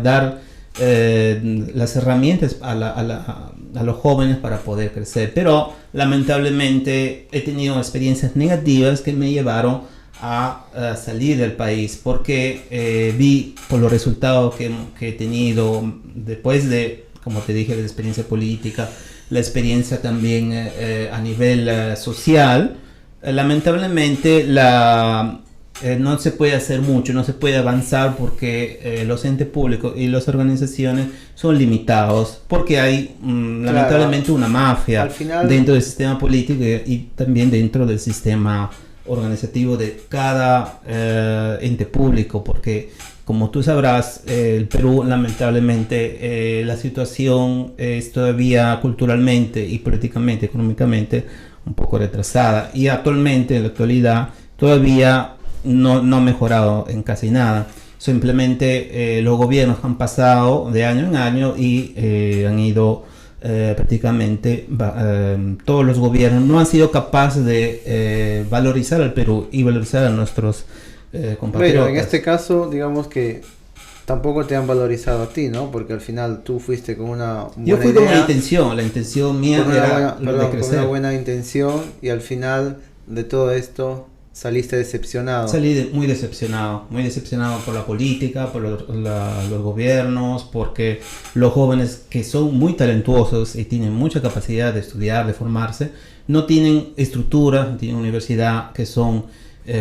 dar las herramientas a los jóvenes para poder crecer. Pero lamentablemente he tenido experiencias negativas que me llevaron a salir del país porque vi por los resultados que he tenido después de, como te dije, la experiencia política, la experiencia también a nivel social. Lamentablemente no se puede hacer mucho, no se puede avanzar porque los entes públicos y las organizaciones son limitados, porque hay lamentablemente una mafia Al final- dentro del sistema político y también dentro del sistema organizativo de cada ente público, porque como tú sabrás, el Perú lamentablemente la situación es todavía culturalmente y políticamente, económicamente un poco retrasada y actualmente, en la actualidad, todavía no ha mejorado en casi nada. Simplemente los gobiernos han pasado de año en año y han ido prácticamente todos los gobiernos no han sido capaces de valorizar al Perú y valorizar a nuestros compatriotas. Bueno, en este caso, digamos que tampoco te han valorizado a ti, ¿no? Porque al final tú fuiste con una buena Yo fui con idea, una intención, la intención mía con una era buena, lo perdón, de con crecer. una buena intención y al final de todo esto saliste decepcionado. Salí muy decepcionado por la política, por los gobiernos, porque los jóvenes que son muy talentuosos y tienen mucha capacidad de estudiar, de formarse, no tienen estructura, no tienen universidad que son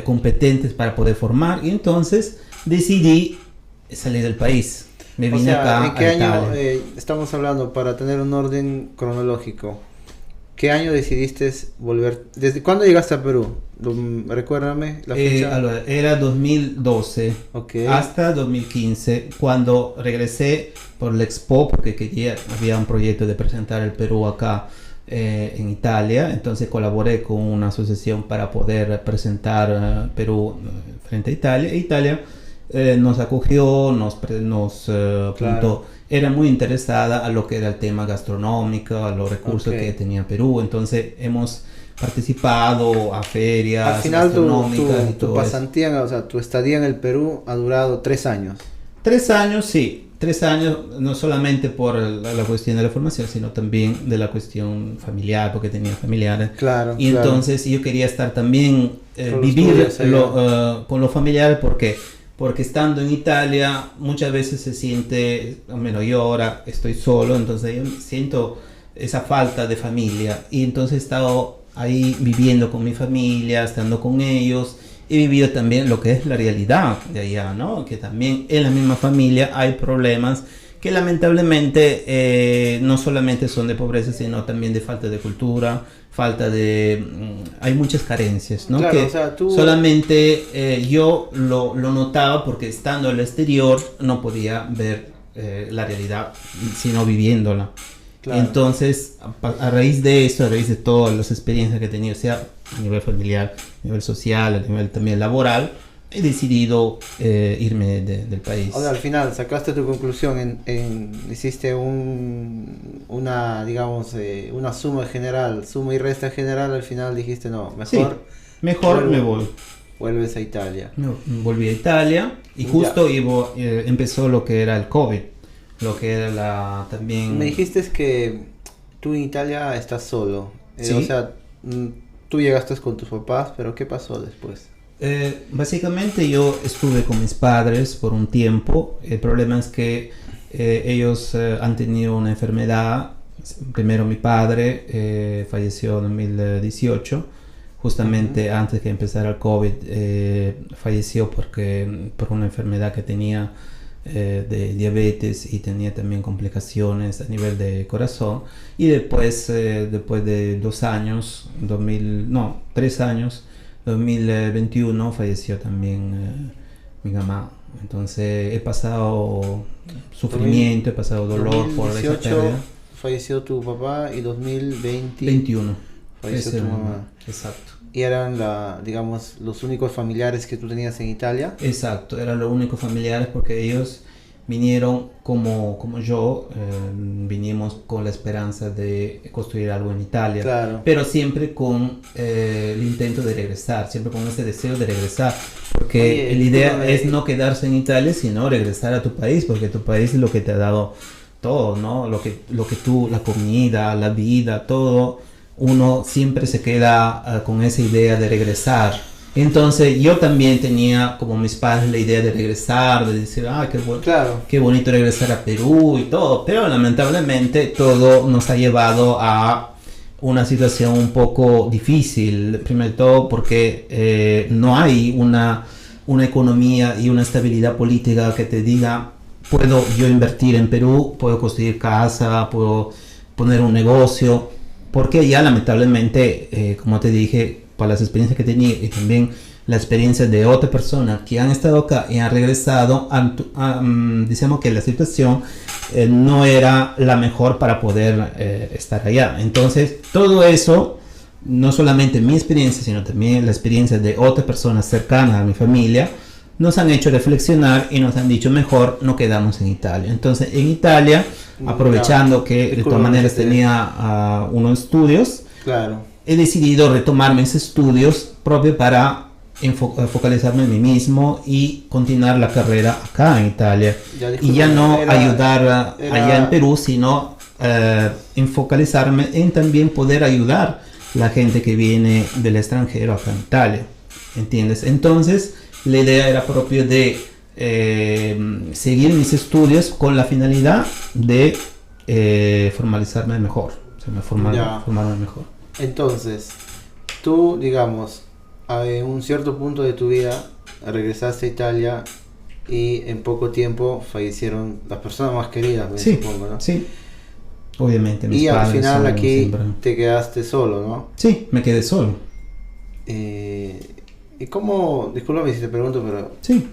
competentes para poder formar y entonces decidí salir del país. Me O vine sea, acá ¿en qué a año Italia. estamos hablando para tener un orden cronológico? ¿Qué año decidiste volver? ¿Desde cuándo llegaste a Perú? Recuérdame la fecha. Era 2012 Ok. hasta 2015 cuando regresé por la Expo porque había un proyecto de presentar el Perú acá en Italia, entonces colaboré con una asociación para poder presentar Perú frente a Italia. Italia nos acogió, nos apuntó. Claro. Era muy interesada a lo que era el tema gastronómico, a los recursos Ok. que tenía Perú, entonces hemos participado a ferias Al final gastronómicas y tu todo eso. pasantía, o sea, tu estadía en el Perú ha durado 3 años. 3 años, sí. 3 años, no solamente por la cuestión de la formación, sino también de la cuestión familiar, porque tenía familiares. Claro. Y claro. entonces yo quería estar también, Con los vivir tuyos allá. con los familiares, porque estando en Italia muchas veces se siente, al menos yo ahora estoy solo, entonces yo siento esa falta de familia. Y entonces he estado ahí viviendo con mi familia, estando con ellos. He vivido también lo que es la realidad de allá, ¿no? Que también en la misma familia hay problemas que lamentablemente no solamente son de pobreza, sino también de falta de cultura, hay muchas carencias, ¿no? Claro, Que o sea, tú- solamente yo lo notaba porque estando al exterior no podía ver la realidad, sino viviéndola. Claro. Entonces, a raíz de eso, a raíz de todas las experiencias que he tenido, sea a nivel familiar, a nivel social, a nivel también laboral, he decidido irme del país. O sea, al final sacaste tu conclusión, hiciste una, digamos, una suma y resta general, al final dijiste no, Sí, mejor mejor vuelvo- me voy. vuelves a Italia. Volví a Italia y Ya. justo empezó lo que era el COVID, lo que era también... Me dijiste que tú en Italia estás solo. Sí. O sea, tú llegaste con tus papás, pero ¿qué pasó después? Básicamente yo estuve con mis padres por un tiempo. El problema es que ellos han tenido una enfermedad primero mi padre falleció en 2018, justamente antes que empezara el COVID. Falleció por una enfermedad que tenía de diabetes, y tenía también complicaciones a nivel de corazón. Y después de 2 años, 3 años, 2021, falleció también mi mamá. Entonces he pasado sufrimiento, he pasado dolor por esa pérdida. Falleció tu papá y 2020 21 falleció tu mamá. Exacto. ¿Y eran digamos, los únicos familiares que tú tenías en Italia? Exacto, eran los únicos familiares, porque ellos vinieron como yo, vinimos con la esperanza de construir algo en Italia, claro, pero siempre con el intento de regresar, siempre con ese deseo de regresar, porque la idea es no quedarse en Italia, sino regresar a tu país, porque tu país es lo que te ha dado todo, ¿no? Lo que tú, la comida, la vida, todo, uno siempre se queda con esa idea de regresar. Entonces yo también tenía, como mis padres, la idea de regresar, de decir, claro, qué bonito regresar a Perú y todo, pero lamentablemente todo nos ha llevado a una situación un poco difícil, primero de todo porque no hay una economía y una estabilidad política que te diga, puedo yo invertir en Perú, puedo construir casa, puedo poner un negocio, porque ya lamentablemente, como te dije, por las experiencias que tenía y también la experiencia de otras personas que han estado acá y han regresado, decimos que la situación no era la mejor para poder estar allá. Entonces todo eso, no solamente mi experiencia, sino también la experiencia de otras personas cercanas a mi familia, nos han hecho reflexionar y nos han dicho, mejor no quedamos en Italia. Entonces en Italia, aprovechando que de todas maneras tenía unos estudios, claro, he decidido retomar mis estudios propios para focalizarme en mí mismo y continuar la carrera acá en Italia. Y ya no ayudar allá en Perú, sino en focalizarme en también poder ayudar a la gente que viene del extranjero acá en Italia. ¿Entiendes? Entonces la idea era propio de seguir mis estudios con la finalidad de formalizarme mejor, formarme mejor. Entonces, tú, digamos, en un cierto punto de tu vida regresaste a Italia y en poco tiempo fallecieron las personas más queridas, me supongo, ¿no? Sí, obviamente. Y al final aquí te quedaste solo, ¿no? Sí, me quedé solo. ¿Y cómo, discúlpame si te pregunto, pero sí,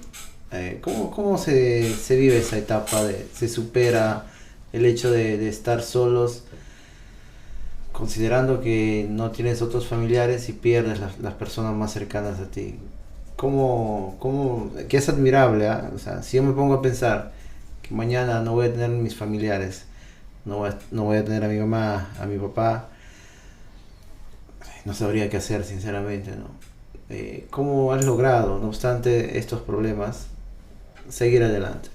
cómo se vive esa etapa, se supera el hecho de estar solos, considerando que no tienes otros familiares y pierdes las personas más cercanas a ti? Que es admirable, ¿eh? O sea, si yo me pongo a pensar que mañana no voy a tener mis familiares, no voy a tener a mi mamá, a mi papá, no sabría qué hacer, sinceramente, ¿no? ¿Cómo has logrado, no obstante estos problemas, seguir adelante?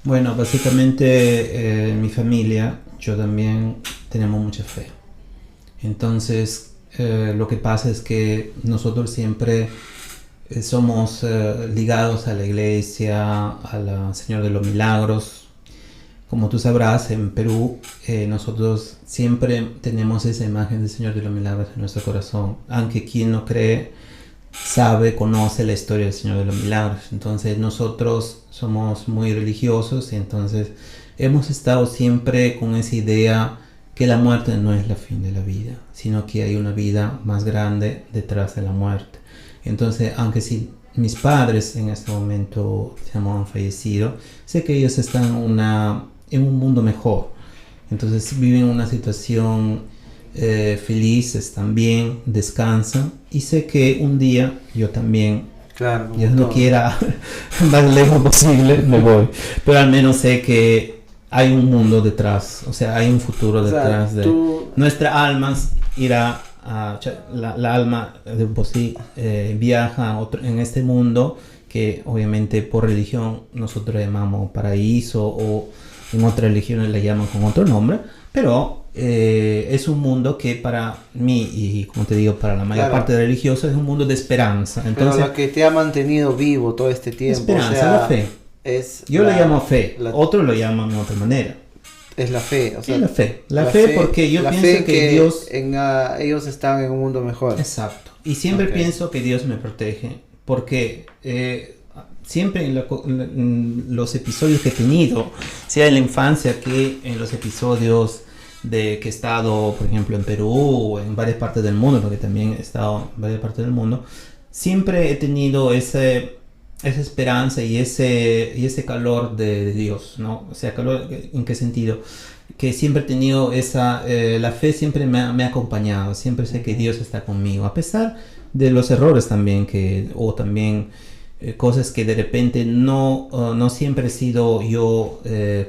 Bueno, básicamente mi familia, yo también tenemos mucha fe. Entonces lo que pasa es que nosotros siempre somos ligados a la iglesia, a la Señor de los Milagros. Como tú sabrás, en Perú nosotros siempre tenemos esa imagen del Señor de los Milagros en nuestro corazón, aunque quien no cree conoce la historia del Señor de los Milagros. Entonces nosotros somos muy religiosos y entonces hemos estado siempre con esa idea que la muerte no es la fin de la vida, sino que hay una vida más grande detrás de la muerte. Entonces, aunque si mis padres en este momento han fallecido, sé que ellos están en un mundo mejor. Entonces viven una situación feliz, están bien, descansan, y sé que un día yo también, claro, Dios no quiera, más lejos posible, me voy. Pero al menos sé que hay un mundo detrás, o sea, hay un futuro detrás de nuestras almas. Irá la alma de por sí viaja en este mundo que obviamente por religión nosotros llamamos paraíso, o en otras religiones le llaman con otro nombre, pero es un mundo que para mí, y como te digo, para la mayor parte de religiosos, es un mundo de esperanza. Entonces, pero lo que te ha mantenido vivo todo este tiempo, esperanza, la fe. Yo lo llamo fe, otros lo llaman de otra manera. Es la fe, o sea, Sí, la fe porque yo pienso que Dios... ellos están en un mundo mejor. Exacto. Y siempre pienso que Dios me protege porque siempre en los episodios que he tenido, sea en la infancia que en los episodios de que he estado, por ejemplo, en Perú o en varias partes del mundo, porque también he estado en varias partes del mundo, siempre he tenido esa esperanza y ese calor de Dios, ¿no? O sea, calor, ¿en qué sentido? Que siempre he tenido la fe siempre me ha acompañado, siempre sé que Dios está conmigo, a pesar de los errores también, o también cosas que de repente no siempre he sido yo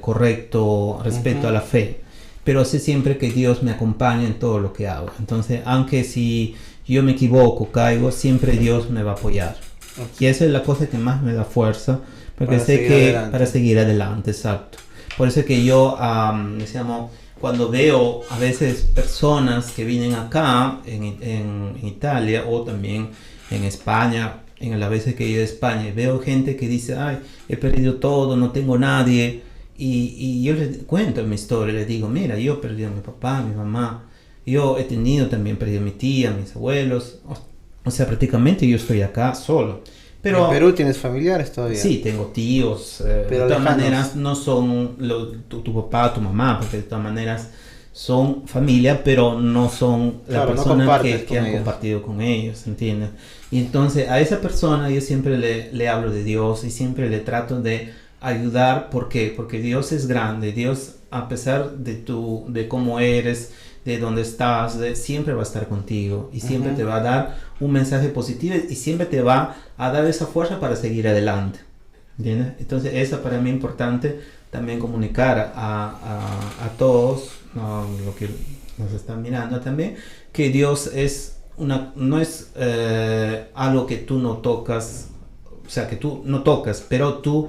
correcto respecto a la fe, pero sé siempre que Dios me acompaña en todo lo que hago. Entonces, aunque si yo me equivoco, caigo, siempre Dios me va a apoyar. Y esa es la cosa que más me da fuerza, porque sé que para seguir adelante, exacto. Por eso es que yo, cuando veo a veces personas que vienen acá en Italia o también en España, en las veces que he ido a España, veo gente que dice, ay, he perdido todo, no tengo nadie, y yo les cuento mi historia, les digo, mira, yo he perdido a mi papá, a mi mamá, yo he también perdido a mi tía, a mis abuelos, o sea, prácticamente yo estoy acá solo. Pero, ¿en Perú tienes familiares todavía? Sí, tengo tíos, pero de todas maneras no son tu papá, tu mamá, porque de todas maneras son familia, pero no son la persona que han compartido con ellos, ¿entiendes? Y entonces a esa persona yo siempre le hablo de Dios y siempre le trato de ayudar. ¿Por qué? Porque Dios es grande. Dios, a pesar de cómo eres, de dónde estás, siempre va a estar contigo y siempre te va a dar un mensaje positivo y siempre te va a dar esa fuerza para seguir adelante, ¿entiendes? Entonces eso para mí es importante también comunicar a todos, lo que nos están mirando también, que Dios no es algo que tú no tocas, o sea, que tú no tocas, pero tú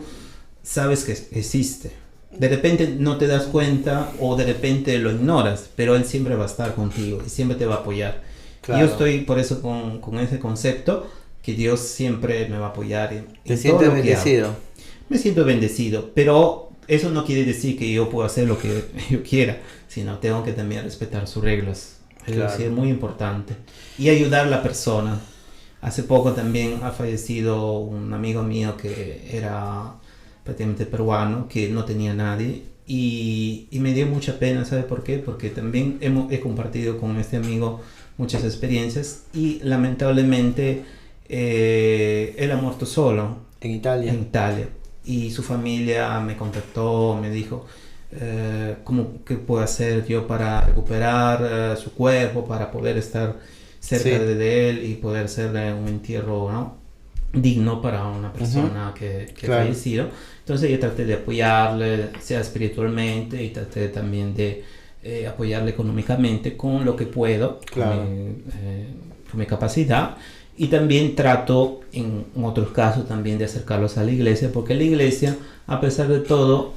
sabes que existe. De repente no te das cuenta o de repente lo ignoras, pero Él siempre va a estar contigo y siempre te va a apoyar. Claro. Yo estoy por eso con ese concepto, que Dios siempre me va a apoyar. ¿Te sientes bendecido? Me siento bendecido, pero eso no quiere decir que yo pueda hacer lo que yo quiera, sino tengo que también respetar sus reglas. Claro. Es muy importante. Y ayudar a la persona. Hace poco también ha fallecido un amigo mío que era prácticamente peruano, que no tenía nadie, y me dio mucha pena. ¿Sabe por qué? Porque también he compartido con este amigo muchas experiencias y lamentablemente él ha muerto solo en Italia, y su familia me contactó, me dijo qué puedo hacer yo para recuperar su cuerpo, para poder estar cerca de él y poder hacerle un entierro, ¿no?, digno para una persona que ha fallecido. Entonces yo traté de apoyarle, sea espiritualmente, y traté también de apoyarle económicamente con lo que puedo, con mi capacidad, y también trato en otros casos también de acercarlos a la iglesia, porque la iglesia, a pesar de todo,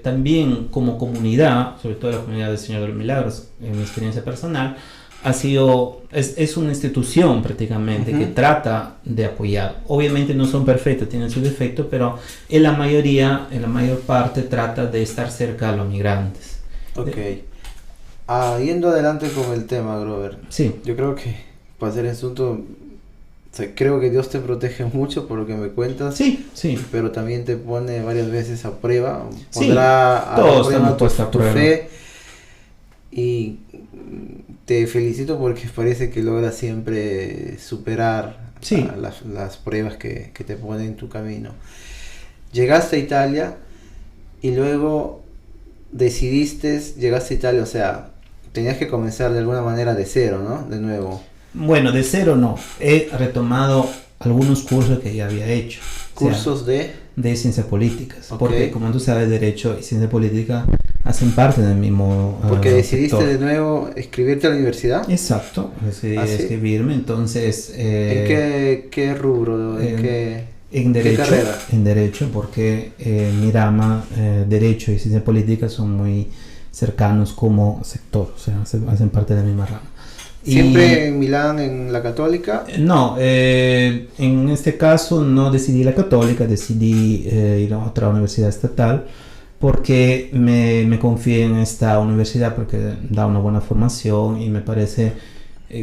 también como comunidad, sobre todo la comunidad del Señor de los Milagros, en mi experiencia personal, es una institución prácticamente que trata de apoyar. Obviamente no son perfectos, tienen sus defectos, pero en la mayor parte trata de estar cerca a los migrantes. Ok. Yendo adelante con el tema, Grover. Sí. Yo creo que para ser asunto, creo que Dios te protege mucho por lo que me cuentas. Sí, sí. Pero también te pone varias veces a prueba. Pondrá a prueba tu fe. Y te felicito porque parece que logras siempre superar las pruebas que te ponen en tu camino. Llegaste a Italia y luego llegaste a Italia, o sea, tenías que comenzar de alguna manera de cero, ¿no? De nuevo. Bueno, de cero no. He retomado algunos cursos que ya había hecho. ¿Cursos de ciencias políticas? Okay. Porque como tú sabes, Derecho y Ciencia Política hacen parte del mismo porque decidiste sector. De nuevo escribirte a la universidad. Exacto, decidí escribirme. Entonces ¿en qué rubro? ¿Qué carrera? En Derecho, porque mi rama, Derecho y Ciencia Política, son muy cercanos como sector, o sea, hacen parte de la misma rama. ¿Siempre en Milán, en la Católica? No, en este caso no decidí la Católica, decidí ir a otra universidad estatal, porque me confié en esta universidad porque da una buena formación y me parece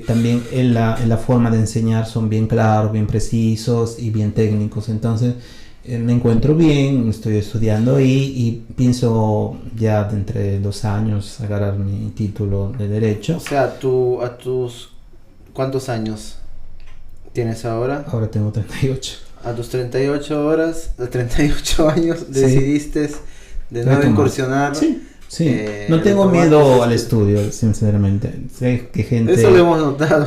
también en la forma de enseñar son bien claros, bien precisos y bien técnicos. Entonces me encuentro bien, estoy estudiando ahí y pienso ya de entre 2 años agarrar mi título de Derecho. O sea, a tus ¿cuántos años tienes ahora? Ahora tengo 38. A tus 38 años Sí. Decidiste de nuevo incursionar. Sí, sí. No tengo miedo al estudio, sinceramente. Sé que gente... Eso lo hemos notado.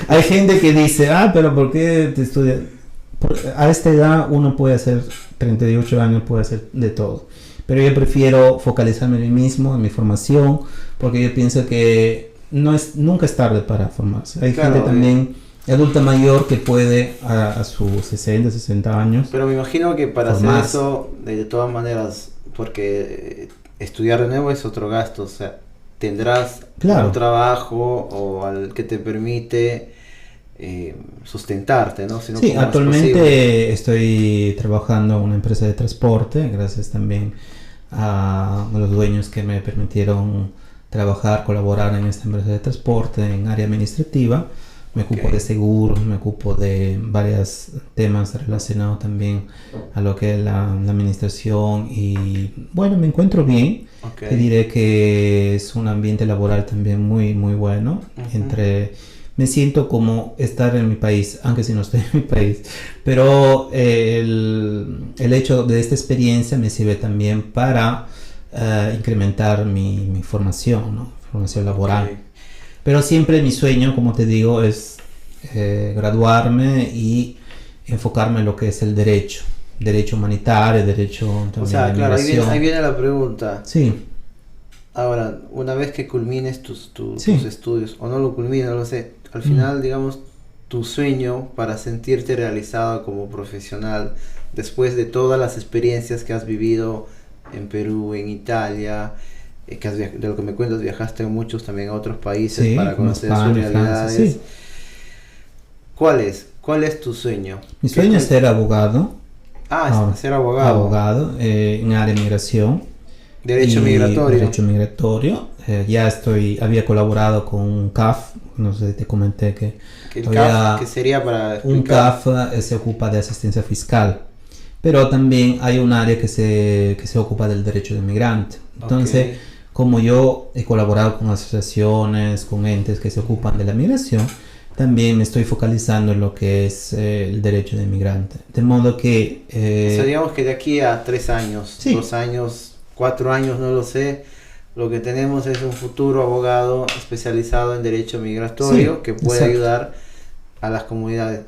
Hay gente que dice, pero ¿por qué te estudias? A esta edad uno puede hacer, 38 años puede hacer de todo. Pero yo prefiero focalizarme en mí mismo, en mi formación, porque yo pienso que nunca es tarde para formarse. Hay gente también adulta mayor que puede a sus 60 años. Pero me imagino que para formarse. hacer eso, de todas maneras, porque estudiar de nuevo es otro gasto, o sea, tendrás un trabajo o al que te permite sustentarte, ¿no? Sí, actualmente estoy trabajando en una empresa de transporte, gracias también a los dueños que me permitieron colaborar en esta empresa de transporte en área administrativa. Me ocupo de seguros, me ocupo de varios temas relacionados también a lo que es la administración y bueno, me encuentro bien. Te diré que es un ambiente laboral también muy, muy bueno. Me siento como estar en mi país, aunque si no estoy en mi país. Pero el hecho de esta experiencia me sirve también para incrementar mi formación, ¿no? Formación laboral. Pero siempre mi sueño, como te digo, es graduarme y enfocarme en lo que es el derecho humanitario, derecho también. O sea, de claro, migración. ahí viene la pregunta. Sí. Ahora, una vez que culmines tus estudios, o no lo culmines, no lo sé, al final, digamos, tu sueño para sentirte realizado como profesional, después de todas las experiencias que has vivido en Perú, en Italia, de lo que me cuentas, viajaste muchos también a otros países para conocer sus realidades. Francia, sí. ¿Cuál es tu sueño? Mi sueño es ser abogado. Ser abogado. Abogado en área de migración. Derecho migratorio. Derecho migratorio. Había colaborado con un CAF, no sé si te comenté que el CAF, que sería para explicar. Un CAF se ocupa de asistencia fiscal, pero también hay un área que se ocupa del derecho de migrante. Entonces, como yo he colaborado con asociaciones, con entes que se ocupan de la migración, también me estoy focalizando en lo que es el derecho de migrante. De modo que... o sea, digamos que de aquí a 3 años, 2 años, 4 años, no lo sé, lo que tenemos es un futuro abogado especializado en derecho migratorio que puede ayudar a las comunidades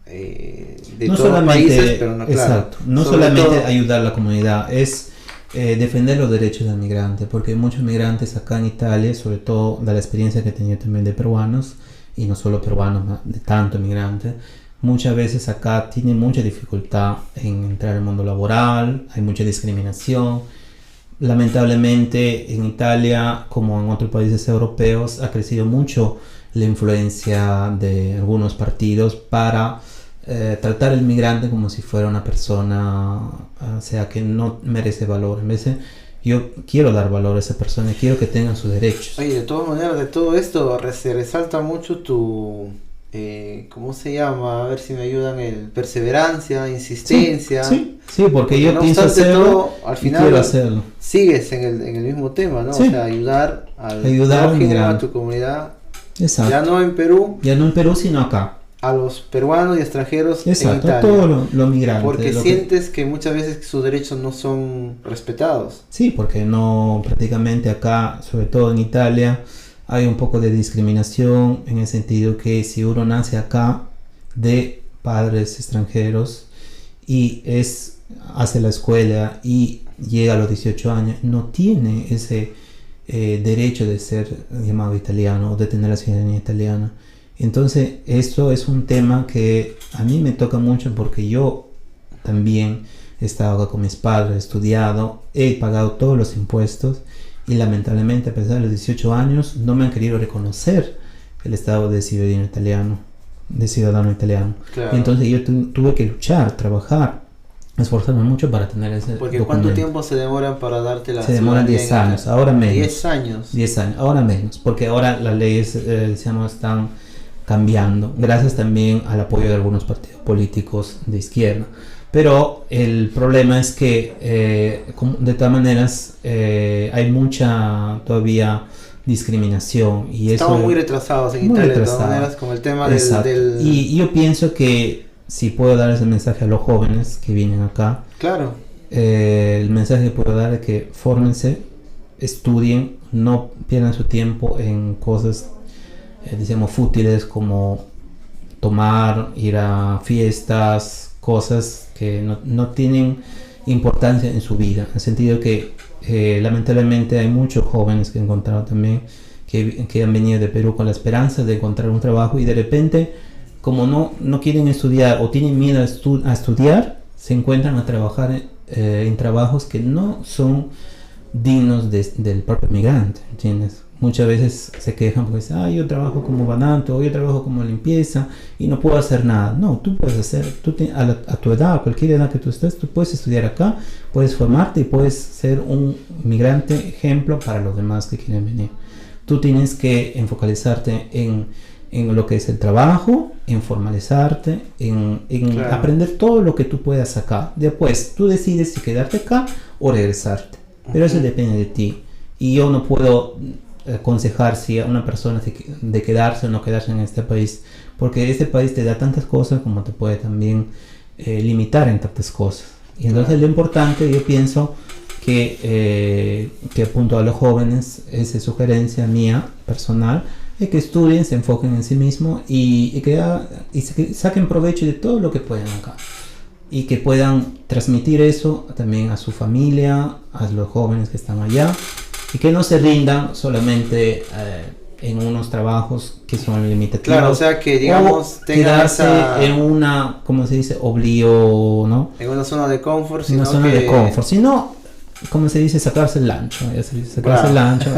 de todos los países, pero no, claro. Exacto, no solamente ayudar a la comunidad, es defender los derechos del migrante, porque muchos migrantes acá en Italia, sobre todo de la experiencia que he tenido también de peruanos, y no solo peruanos, de tanto migrantes, muchas veces acá tienen mucha dificultad en entrar al mundo laboral, hay mucha discriminación. Lamentablemente en Italia, como en otros países europeos, ha crecido mucho la influencia de algunos partidos para tratar al migrante como si fuera una persona, o sea, que no merece valor. En vez de, yo quiero dar valor a esa persona, quiero que tengan sus derechos. Oye, de todas maneras, de todo esto se resalta mucho tu... ¿cómo se llama? A ver si me ayudan. Perseverancia, insistencia. Sí, porque yo no pienso hacerlo todo, al final quiero hacerlo. Sigues en el mismo tema, ¿no? Sí. O sea, ayudar al prójimo, a tu comunidad. Exacto. Ya no en Perú. Ya no en Perú, sino acá. A los peruanos y extranjeros. Exacto, en Italia. todos los migrantes. Porque sientes que muchas veces sus derechos no son respetados. Sí, porque no, prácticamente acá, sobre todo en Italia, hay un poco de discriminación en el sentido que si uno nace acá de padres extranjeros y hace la escuela y llega a los 18 años, no tiene ese derecho de ser llamado italiano o de tener la ciudadanía italiana. Entonces esto es un tema que a mí me toca mucho porque yo también he estado acá con mis padres, he estudiado, he pagado todos los impuestos y lamentablemente a pesar de los 18 años no me han querido reconocer el estado de ciudadano italiano. Claro. Entonces yo tuve que luchar, trabajar esforzarme mucho para tener ese Porque documento. ¿cuánto tiempo se demoran para darte la Se demoran 10 años, ahora menos. 10 años. 10 años, ahora menos, porque ahora las leyes, decíamos, están cambiando, gracias también al apoyo de algunos partidos políticos de izquierda. Pero el problema es que, de todas maneras, hay mucha todavía discriminación. Y Estamos eso, muy retrasados en muy Italia, de retrasado. todas maneras, con el tema Exacto. del... Y yo pienso que si puedo dar ese mensaje a los jóvenes que vienen acá, Claro, el mensaje que puedo dar es que fórmense, estudien, no pierdan su tiempo en cosas, digamos, fútiles como tomar, ir a fiestas, cosas que no tienen importancia en su vida, en el sentido que lamentablemente hay muchos jóvenes que he encontrado también que han venido de Perú con la esperanza de encontrar un trabajo y de repente, como no quieren estudiar o tienen miedo a estudiar, se encuentran a trabajar en trabajos que no son dignos del propio migrante, ¿entiendes? Muchas veces se quejan porque dicen, yo trabajo como bananto, o yo trabajo como limpieza y no puedo hacer nada. No, tú puedes hacer, a tu edad, a cualquier edad que tú estés, tú puedes estudiar acá, puedes formarte y puedes ser un migrante ejemplo para los demás que quieren venir. Tú tienes que focalizarte en lo que es el trabajo, en formalizarte, en claro, aprender todo lo que tú puedas acá. Después tú decides si quedarte acá o regresarte, pero eso depende de ti. Y yo no puedo aconsejar si a una persona de quedarse o no quedarse en este país, porque este país te da tantas cosas como te puede también limitar en tantas cosas. Y entonces lo importante, yo pienso que apunto a los jóvenes, esa sugerencia mía personal, es que estudien, se enfoquen en sí mismos y que saquen provecho de todo lo que puedan acá. Y que puedan transmitir eso también a su familia, a los jóvenes que están allá, y que no se rindan solamente en unos trabajos que son limitativos. Claro, o sea que digamos quedarse en una, ¿cómo se dice? Oblío, ¿no? En una zona de confort, sino sino, como se dice, sacarse el ancho, sacarse el ancho,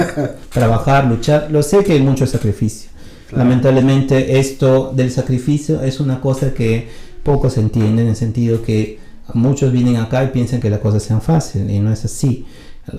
trabajar, luchar. Lo sé que hay mucho sacrificio. Claro. Lamentablemente esto del sacrificio es una cosa que poco se entiende, en el sentido que muchos vienen acá y piensan que las cosas sean fáciles y no es así.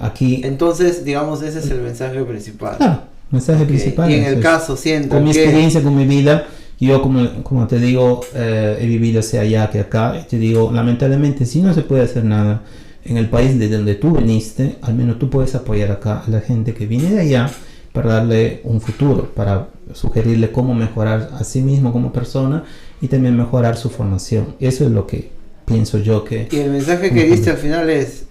Aquí, entonces, digamos, ese es el mensaje principal. Claro, el mensaje principal. Y en el caso, siento con mi experiencia, con mi vida, yo como te digo, he vivido sea allá que acá, y te digo, lamentablemente, si no se puede hacer nada en el país de donde tú viniste, al menos tú puedes apoyar acá a la gente que viene de allá para darle un futuro, para sugerirle cómo mejorar a sí mismo como persona y también mejorar su formación. Eso es lo que pienso yo que... Y el mensaje que diste al final es,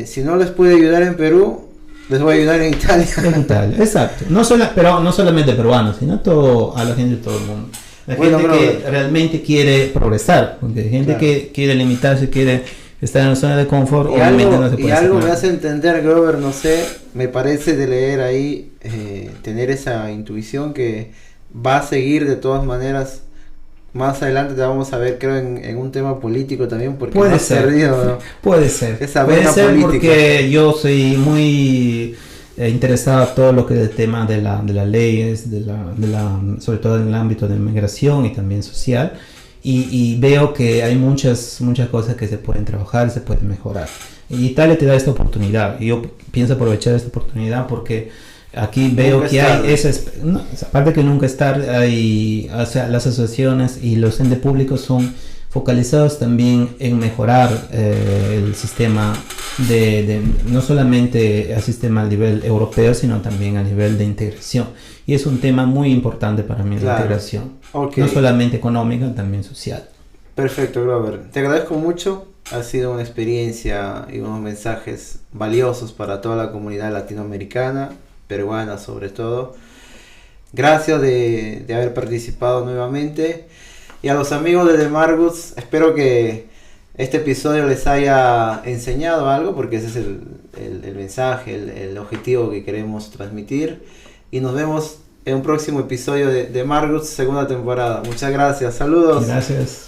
si no les puede ayudar en Perú, les voy a ayudar en Italia. En Italia, exacto. Pero no solamente peruanos, sino a la gente de todo el mundo. La gente que realmente quiere progresar, porque hay gente que quiere limitarse, quiere estar en la zona de confort, obviamente no se puede. Y algo me hace entender, Grover, no sé, me parece de leer ahí, tener esa intuición que va a seguir de todas maneras. Más adelante te vamos a ver, creo, en un tema político también, porque puede ser, perdido, ¿no? Puede ser política. Porque yo soy muy interesado en todo lo que es el tema de las leyes, sobre todo en el ámbito de migración y también social, y veo que hay muchas cosas que se pueden trabajar, se pueden mejorar. Y Italia te da esta oportunidad, y yo pienso aprovechar esta oportunidad porque aquí veo que hay aparte que nunca es tarde, o sea, las asociaciones y los entes públicos son focalizados también en mejorar el sistema no solamente el sistema a nivel europeo, sino también a nivel de integración, y es un tema muy importante para mí, la integración, no solamente económica, también social. Perfecto, Grover, te agradezco mucho. Ha sido una experiencia y unos mensajes valiosos para toda la comunidad latinoamericana, peruana sobre todo. Gracias de haber participado nuevamente. Y a los amigos de The Marguts, espero que este episodio les haya enseñado algo, porque ese es el mensaje, el objetivo que queremos transmitir. Y nos vemos en un próximo episodio de The Marguts, segunda temporada. Muchas gracias, saludos. Gracias.